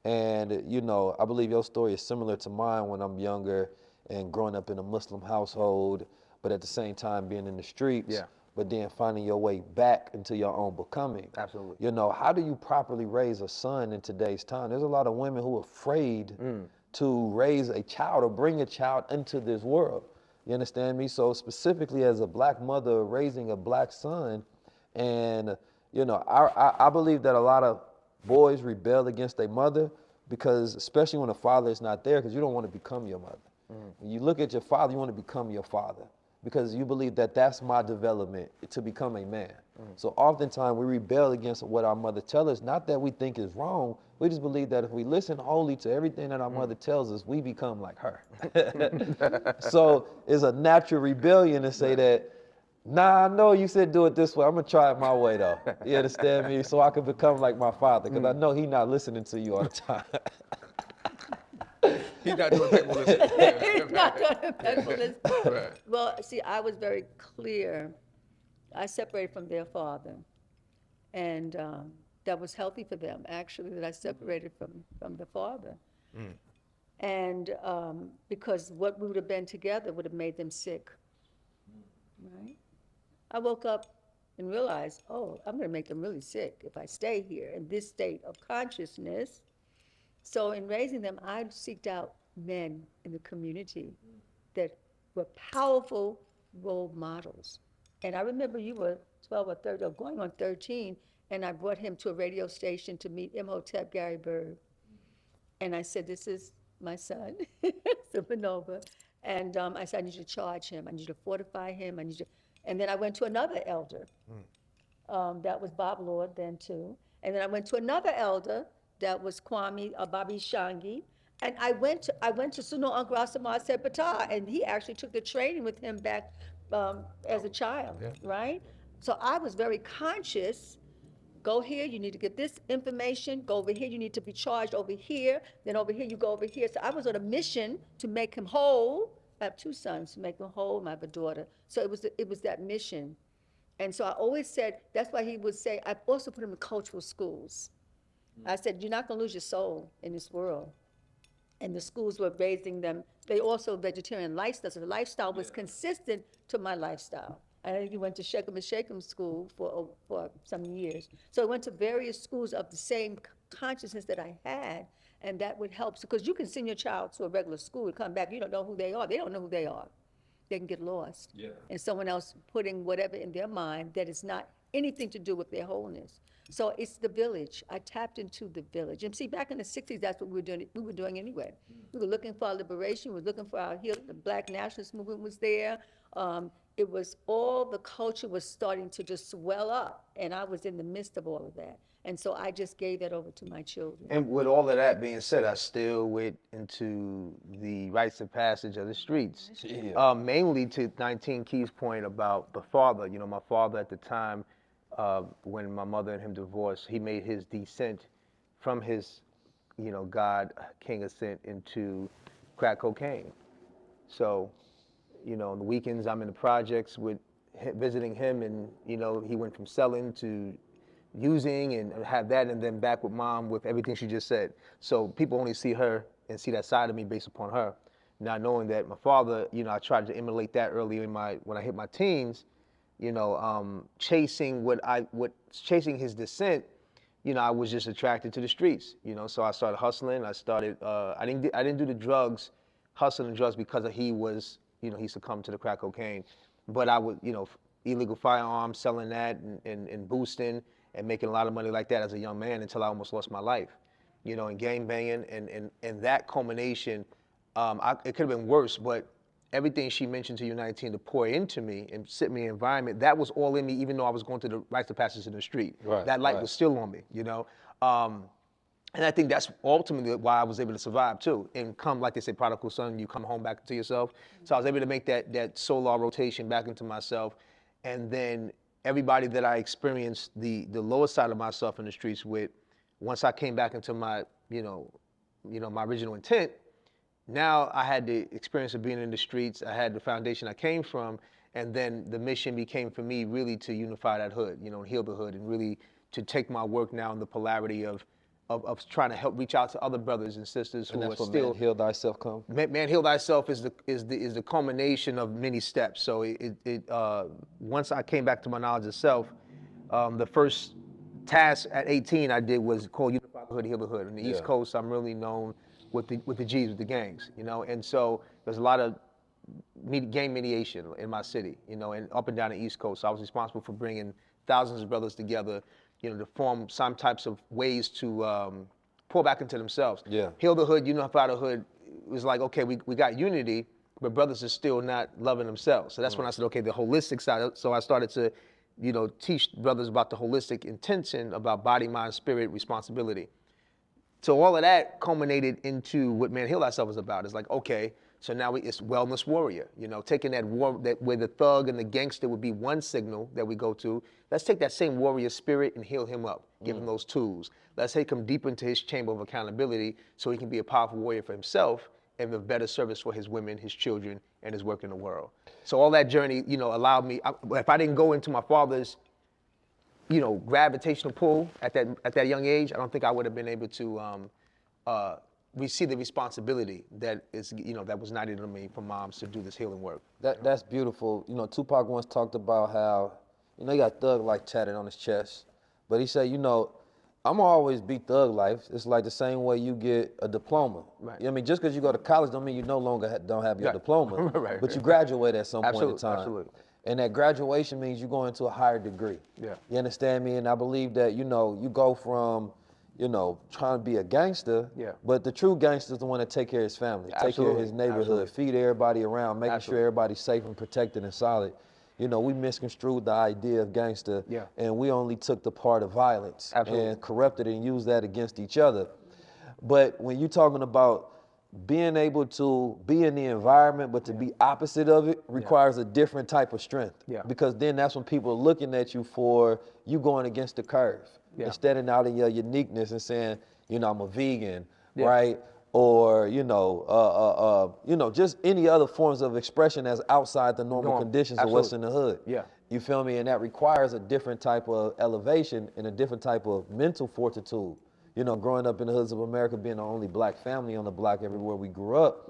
And, you know, I believe your story is similar to mine when I'm younger and growing up in a Muslim household, but at the same time being in the streets, but then finding your way back into your own becoming. Absolutely. You know, how do you properly raise a son in today's time? There's a lot of women who are afraid to raise a child or bring a child into this world. You understand me? So specifically as a black mother raising a black son, and, you know, I believe that a lot of boys rebel against their mother because, especially when the father is not there, because you don't want to become your mother. When you look at your father, you want to become your father because you believe that that's my development to become a man. So oftentimes we rebel against what our mother tells us, not that we think is wrong, we just believe that if we listen wholly to everything that our mother tells us, we become like her. So it's a natural rebellion to say that, nah, I know you said do it this way, I'm gonna try it my way though. You understand me? So I can become like my father, because I know he's not listening to you all the time. He's not doing faithfulness. He's not doing faithfulness. Right. Well, see, I was very clear. I separated from their father, and that was healthy for them, actually, that I separated from the father. And because what we would have been together would have made them sick, right? I woke up and realized, oh, I'm gonna make them really sick if I stay here in this state of consciousness. So in raising them, I seeked out men in the community that were powerful role models. And I remember you were 12 or 13, or going on 13, and I brought him to a radio station to meet Imhotep Gary Bird. And I said, this is my son, Supanova. And I said, I need you to charge him. I need you to fortify him. I need you. And then I went to another elder. That was Bob Lord then too. And then I went to another elder that was Kwame Babi Shangi. And I went to Suno Uncle Asamar Sepata, and he actually took the training with him back as a child, right? So I was very conscious. Go here, you need to get this information. Go over here, you need to be charged over here. Then over here, you go over here. So I was on a mission to make him whole. I have 2 sons, to make them whole, and I have a daughter. So it was that mission. And so I always said, that's why he would say, I've also put him in cultural schools. I said, you're not gonna lose your soul in this world. And the schools were raising them. They also vegetarian lifestyle, so the lifestyle was consistent to my lifestyle. I think he went to Shechem and Shechem school for some years. So I went to various schools of the same consciousness that I had, and that would help. Because you can send your child to a regular school and come back, you don't know who they are. They don't know who they are. They can get lost. Yeah. And someone else putting whatever in their mind that is not anything to do with their wholeness. So it's the village. I tapped into the village. And see, back in the 60s, that's what we were doing anyway. We were looking for our liberation. We were looking for our healing. The Black nationalist movement was there. It was all the culture was starting to just swell up. And I was in the midst of all of that. And so I just gave that over to my children. And with all of that being said, I still went into the rites of passage of the streets. Yeah. Mainly to 19 Key's point about the father. You know, my father at the time, when my mother and him divorced, he made his descent from his, you know, God, King ascent into crack cocaine. So, you know, on the weekends I'm in the projects with visiting him, and, you know, he went from selling to using and have that, and then back with mom with everything she just said. So people only see her and see that side of me based upon her. Not knowing that my father, you know, I tried to emulate that early in when I hit my teens, you know, chasing chasing his descent, you know, I was just attracted to the streets, you know, so I started hustling. I started, I didn't do the drugs, hustling drugs because he was, you know, he succumbed to the crack cocaine. But I would, you know, illegal firearms, selling that and boosting and making a lot of money like that as a young man until I almost lost my life, you know, and gang banging and that culmination, it could have been worse, but everything she mentioned to you, 19, to pour into me and sit me in environment, that was all in me, even though I was going to the rites of passage in the street. Right, that light right. was still on me, you know. And I think that's ultimately why I was able to survive too. And come, like they say, prodigal son, you come home back to yourself. So I was able to make that solar rotation back into myself. And then everybody that I experienced the lower side of myself in the streets with, once I came back into my, you know, my original intent, now I had the experience of being in the streets. I had the foundation I came from, and then the mission became for me really to unify that hood, you know, and heal the hood, and really to take my work now in the polarity of trying to help reach out to other brothers and sisters who And are that's what still. Man Heal Thyself come. Man Heal Thyself is the culmination of many steps. So once I came back to my knowledge of self, the first task at 18 I did was called Unify the Hood, Heal the Hood. On the East Coast, I'm really known with the G's, with the gangs, you know. And so there's a lot of gang mediation in my city, you know, and up and down the East Coast. So I was responsible for bringing thousands of brothers together, you know, to form some types of ways to pour back into themselves. Yeah. Heal the Hood, Unify the Hood. It was like, okay, we got unity, but brothers are still not loving themselves. So that's when I said, okay, the holistic side. So I started to, you know, teach brothers about the holistic intention about body, mind, spirit, responsibility. So all of that culminated into what Man Heal Thyself is about. It's like, okay, so now it's wellness warrior, you know, taking that where the thug and the gangster would be one signal that we go to. Let's take that same warrior spirit and heal him up, give him those tools. Let's take him deep into his chamber of accountability so he can be a powerful warrior for himself and a better service for his women, his children, and his work in the world. So all that journey, you know, allowed me, if I didn't go into my father's, you know, gravitational pull at that young age, I don't think I would have been able to receive the responsibility that is, you know, that was knighted on me from moms to do this healing work. That's beautiful. You know, Tupac once talked about how, you know, he got thug like tatted on his chest, but he said, you know, I'm always be thug life. It's like the same way you get a diploma. Right. You know what I mean, just because you go to college don't mean you no longer don't have your Right. diploma, Right. but you graduate at some point in time. Absolutely. And that graduation means you go into a higher degree. Yeah. You understand me? And I believe that, you know, you go from, you know, trying to be a gangster, Yeah. but the true gangster is the one that take care of his family, take care of his neighborhood, feed everybody around, making sure everybody's safe and protected and solid. You know, we misconstrued the idea of gangster, and we only took the part of violence and corrupted and used that against each other. But when you're talking about being able to be in the environment, but to be opposite of it requires a different type of strength. Because then that's when people are looking at you for you going against the curve. Instead of out in your uniqueness and saying, you know, I'm a vegan, right? Or, you know, just any other forms of expression that's outside the normal conditions of what's in the hood. You feel me? And that requires a different type of elevation and a different type of mental fortitude. You know, growing up in the hoods of America, being the only black family on the block everywhere we grew up,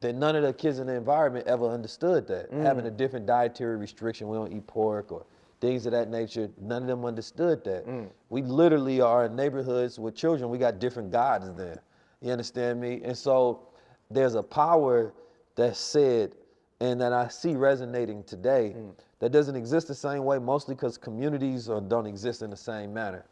that none of the kids in the environment ever understood that. Having a different dietary restriction, we don't eat pork or things of that nature, none of them understood that. We literally are in neighborhoods with children, we got different gods there. You understand me? And so there's a power that's said and that I see resonating today that doesn't exist the same way, mostly because communities don't exist in the same manner.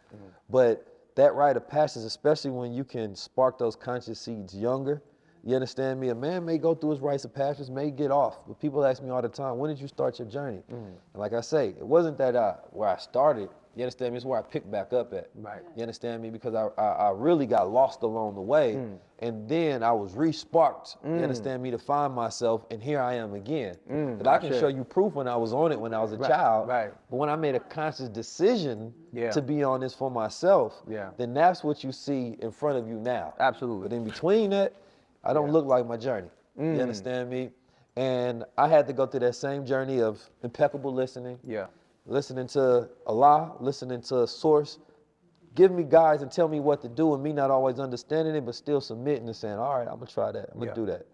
But that rite of passage, especially when you can spark those conscious seeds younger, you understand me? A man may go through his rites of passage, may get off, but people ask me all the time, when did you start your journey? And like I say, it wasn't that where I started, you understand me? It's where I picked back up at. You understand me? Because I really got lost along the way, and then I was re-sparked, you understand me, to find myself, and here I am again. But I can show you proof when I was on it when I was a child, but when I made a conscious decision to be on this for myself, then that's what you see in front of you now. But in between that, I don't look like my journey, you understand me? And I had to go through that same journey of impeccable listening, listening to Allah, listening to a source, give me guides and tell me what to do, and me not always understanding it, but still submitting and saying, all right, I'm gonna try that, I'm gonna do that.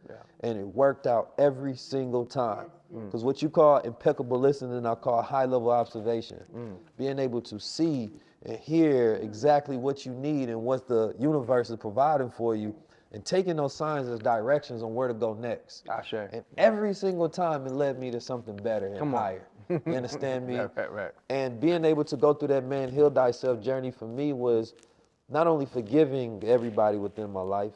And it worked out every single time. Because what you call impeccable listening, I call high level observation. Being able to see and hear exactly what you need and what the universe is providing for you, and taking those signs as directions on where to go next. And every single time it led me to something better and higher. You understand me? And being able to go through that Heal Thyself journey for me was not only forgiving everybody within my life,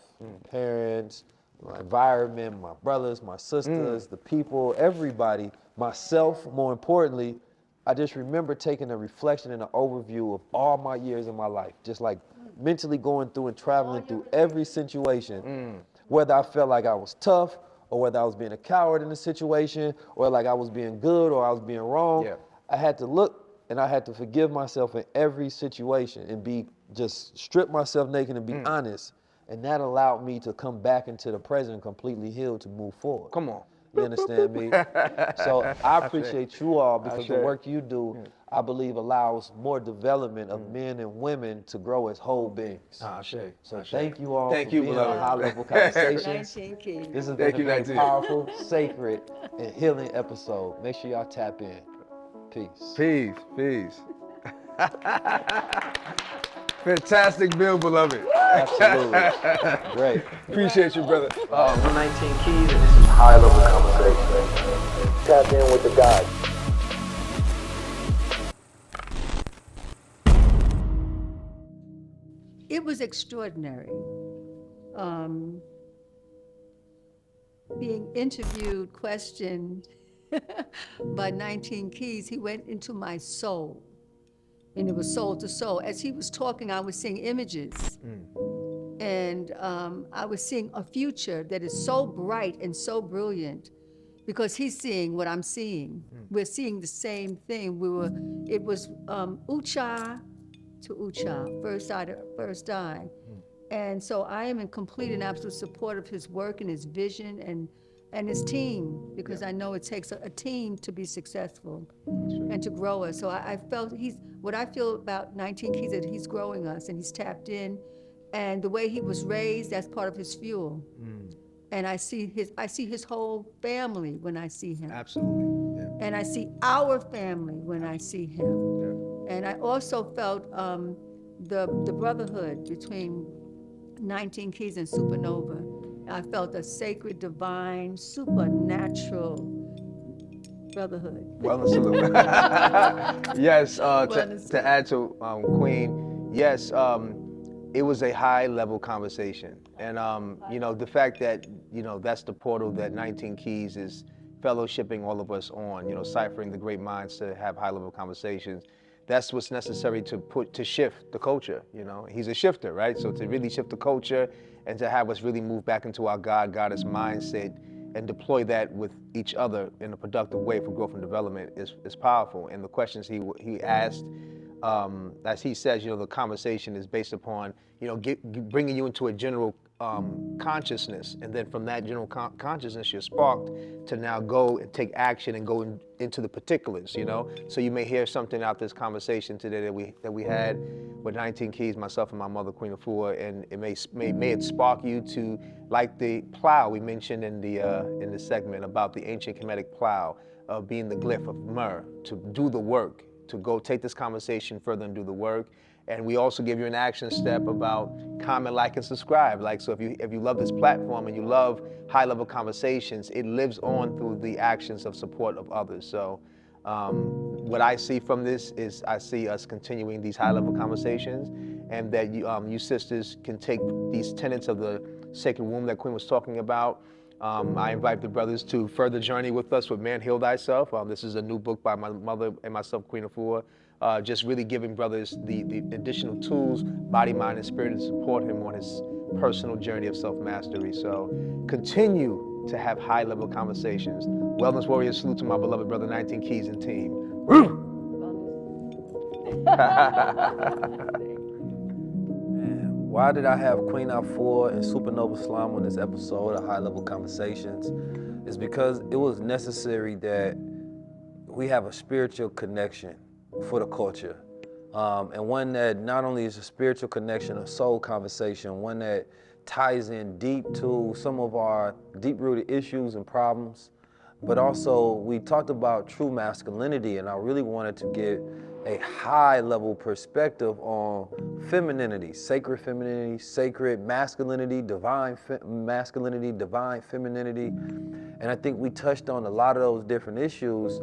parents, my environment, my brothers, my sisters, the people, everybody, myself, more importantly. I just remember taking a reflection and an overview of all my years in my life, just like mentally going through and traveling through every situation, whether I felt like I was tough or whether I was being a coward in the situation or like I was being good or I was being wrong. I had to look and I had to forgive myself in every situation and just strip myself naked and be honest. And that allowed me to come back into the present completely healed to move forward. You understand me? So I appreciate you all because the work you do, I believe, allows more development of men and women to grow as whole beings. So thank you all for being on high-level conversations. This has been a very powerful, sacred, and healing episode. Make sure y'all tap in. Peace. Peace. Fantastic bill, beloved. Absolutely. Great. Appreciate you, brother. 119 Keys, and this is high-level conversation. Tap in with the guys. It was extraordinary. Being interviewed, questioned by 19 Keys, he went into my soul. And it was soul to soul. As he was talking, I was seeing images. And I was seeing a future that is so bright and so brilliant because he's seeing what I'm seeing. We're seeing the same thing. It was Ucha to Ucha, first eye to first eye. And so I am in complete and absolute support of his work and his vision and his team, because I know it takes a team to be successful and to grow us. So I felt what I feel about 19 Keys, that he's growing us and he's tapped in, and the way he was raised, that's part of his fuel. And I see his whole family when I see him. Absolutely. And I see our family when I see him. And I also felt the brotherhood between 19 Keys and Supanova. I felt a sacred, divine, supernatural brotherhood. Wellness salute. Yes, Wellness to add to Queen, yes, it was a high level conversation. And, you know, the fact that, you know, that's the portal that 19 Keys is fellowshipping all of us on, you know, ciphering the great minds to have high level conversations. That's what's necessary to shift the culture, you know. He's a shifter, right? So to really shift the culture and to have us really move back into our goddess mindset and deploy that with each other in a productive way for growth and development is powerful. And the questions he asked, as he says, you know, the conversation is based upon, you know, bringing you into a general consciousness, and then from that general consciousness, you're sparked to now go and take action and go into the particulars, you know. So you may hear something out this conversation today that we had with 19 Keys, myself and my mother, Queen Afua, and it may it spark you to, like the plow we mentioned in the segment about the ancient Kemetic plow of being the glyph of myrrh, to do the work, to go take this conversation further and do the work. And we also give you an action step about comment, like, and subscribe. Like, so if you love this platform and you love high-level conversations, it lives on through the actions of support of others. So what I see from this is I see us continuing these high-level conversations, and that you sisters can take these tenets of the sacred womb that Queen was talking about. I invite the brothers to further journey with us with Heal Thyself. This is a new book by my mother and myself, Queen Afua. Just really giving brothers the additional tools, body, mind, and spirit, to support him on his personal journey of self-mastery. So continue to have high-level conversations. Wellness Warrior, salute to my beloved brother 19 Keys and team. Why did I have Queen Afua and Supanova Slom on this episode of High Level Conversations? It's because it was necessary that we have a spiritual connection for the culture. And one that not only is a spiritual connection, a soul conversation, one that ties in deep to some of our deep-rooted issues and problems, but also we talked about true masculinity, and I really wanted to get a high-level perspective on femininity, sacred masculinity, divine femininity. And I think we touched on a lot of those different issues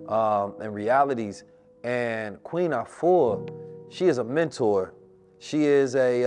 and realities. And Queen Afua, she is a mentor. She is a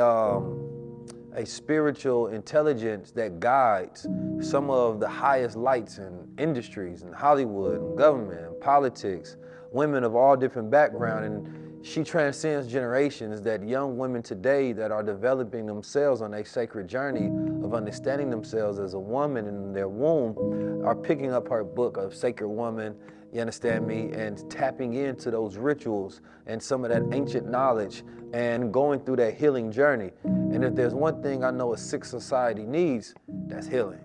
spiritual intelligence that guides some of the highest lights in industries, in Hollywood, in government, in politics, women of all different backgrounds. And she transcends generations, that young women today that are developing themselves on a sacred journey of understanding themselves as a woman in their womb are picking up her book of Sacred Woman, you understand me, and tapping into those rituals and some of that ancient knowledge and going through that healing journey. And if there's one thing I know a sick society needs, that's healing.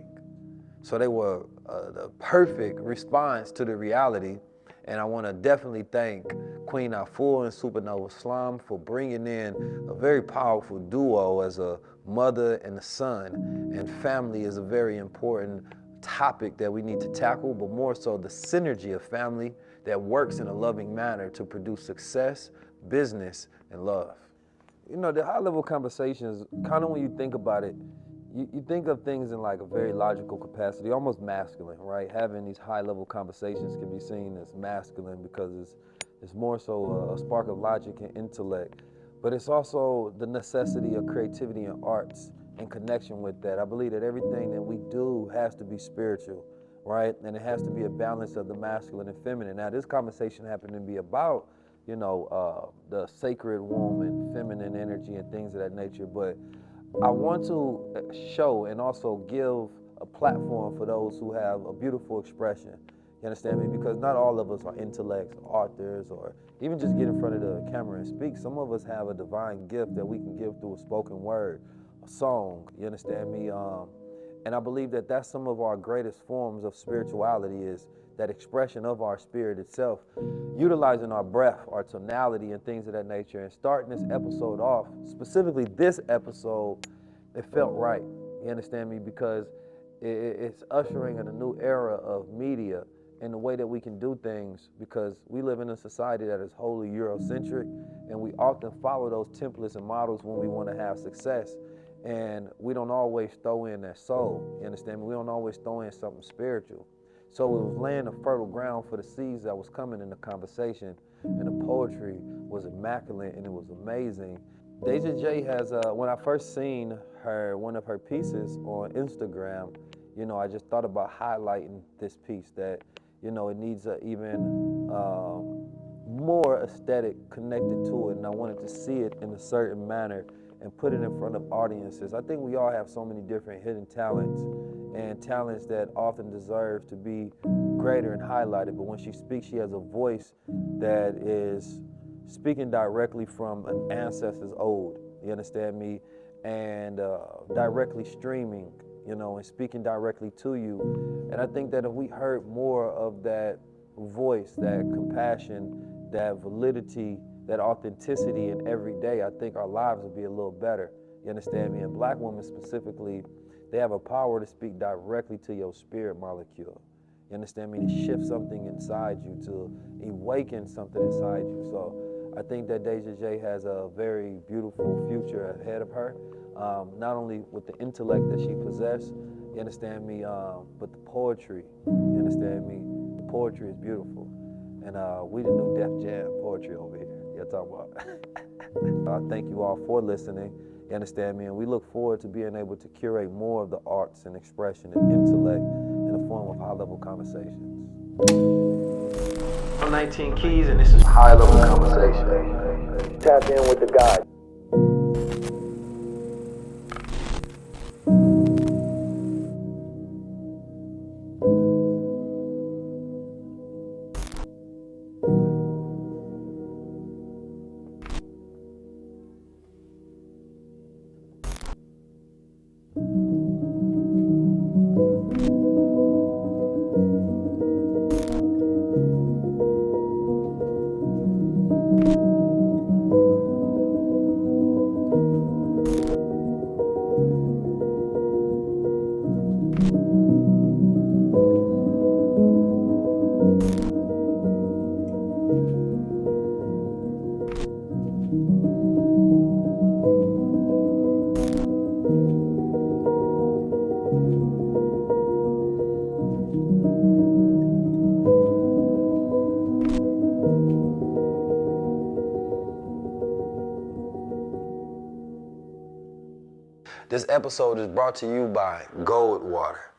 So they were the perfect response to the reality. And I want to definitely thank Queen Afua and Supanova Slom for bringing in a very powerful duo as a mother and a son. And family is a very important topic that we need to tackle, but more so the synergy of family that works in a loving manner to produce success, business, and love. You know, the high-level conversations, kind of when you think about it, you think of things in like a very logical capacity, almost masculine, right? Having these high-level conversations can be seen as masculine because it's more so a spark of logic and intellect, but it's also the necessity of creativity and arts in connection with that. I believe that everything that we do has to be spiritual, right? And it has to be a balance of the masculine and feminine. Now, this conversation happened to be about, you know, the sacred womb and feminine energy and things of that nature, but I want to show and also give a platform for those who have a beautiful expression. You understand me? Because not all of us are intellects, authors, or even just get in front of the camera and speak. Some of us have a divine gift that we can give through a spoken word, a song, you understand me? And I believe that that's some of our greatest forms of spirituality, is that expression of our spirit itself, utilizing our breath, our tonality, and things of that nature. And starting this episode off, specifically this episode, it felt right, you understand me? Because it's ushering in a new era of media in the way that we can do things, because we live in a society that is wholly Eurocentric, and we often follow those templates and models when we want to have success. And we don't always throw in that soul, you understand me? We don't always throw in something spiritual. So it was laying a fertile ground for the seeds that was coming in the conversation, and the poetry was immaculate and it was amazing. Deja J has, when I first seen her, one of her pieces on Instagram, you know, I just thought about highlighting this piece, that, you know, it needs a even more aesthetic connected to it, and I wanted to see it in a certain manner and put it in front of audiences. I think we all have so many different hidden talents, and talents that often deserve to be greater and highlighted, but when she speaks, she has a voice that is speaking directly from an ancestor's ode, you understand me, and directly streaming, you know, and speaking directly to you. And I think that if we heard more of that voice, that compassion, that validity, that authenticity in every day, I think our lives would be a little better, you understand me? And Black women specifically, they have a power to speak directly to your spirit molecule, you understand me, to shift something inside you, to awaken something inside you. So I think that Deja J has a very beautiful future ahead of her, not only with the intellect that she possesses, you understand me, but the poetry, you understand me? The poetry is beautiful. And we the new Def Jam poetry over here, you're talking about. I thank you all for listening, you understand me? And we look forward to being able to curate more of the arts and expression and intellect in the form of high-level conversations. I'm 19 Keys, and this is high-level conversation. Tap in with the God. This episode is brought to you by Gold Water.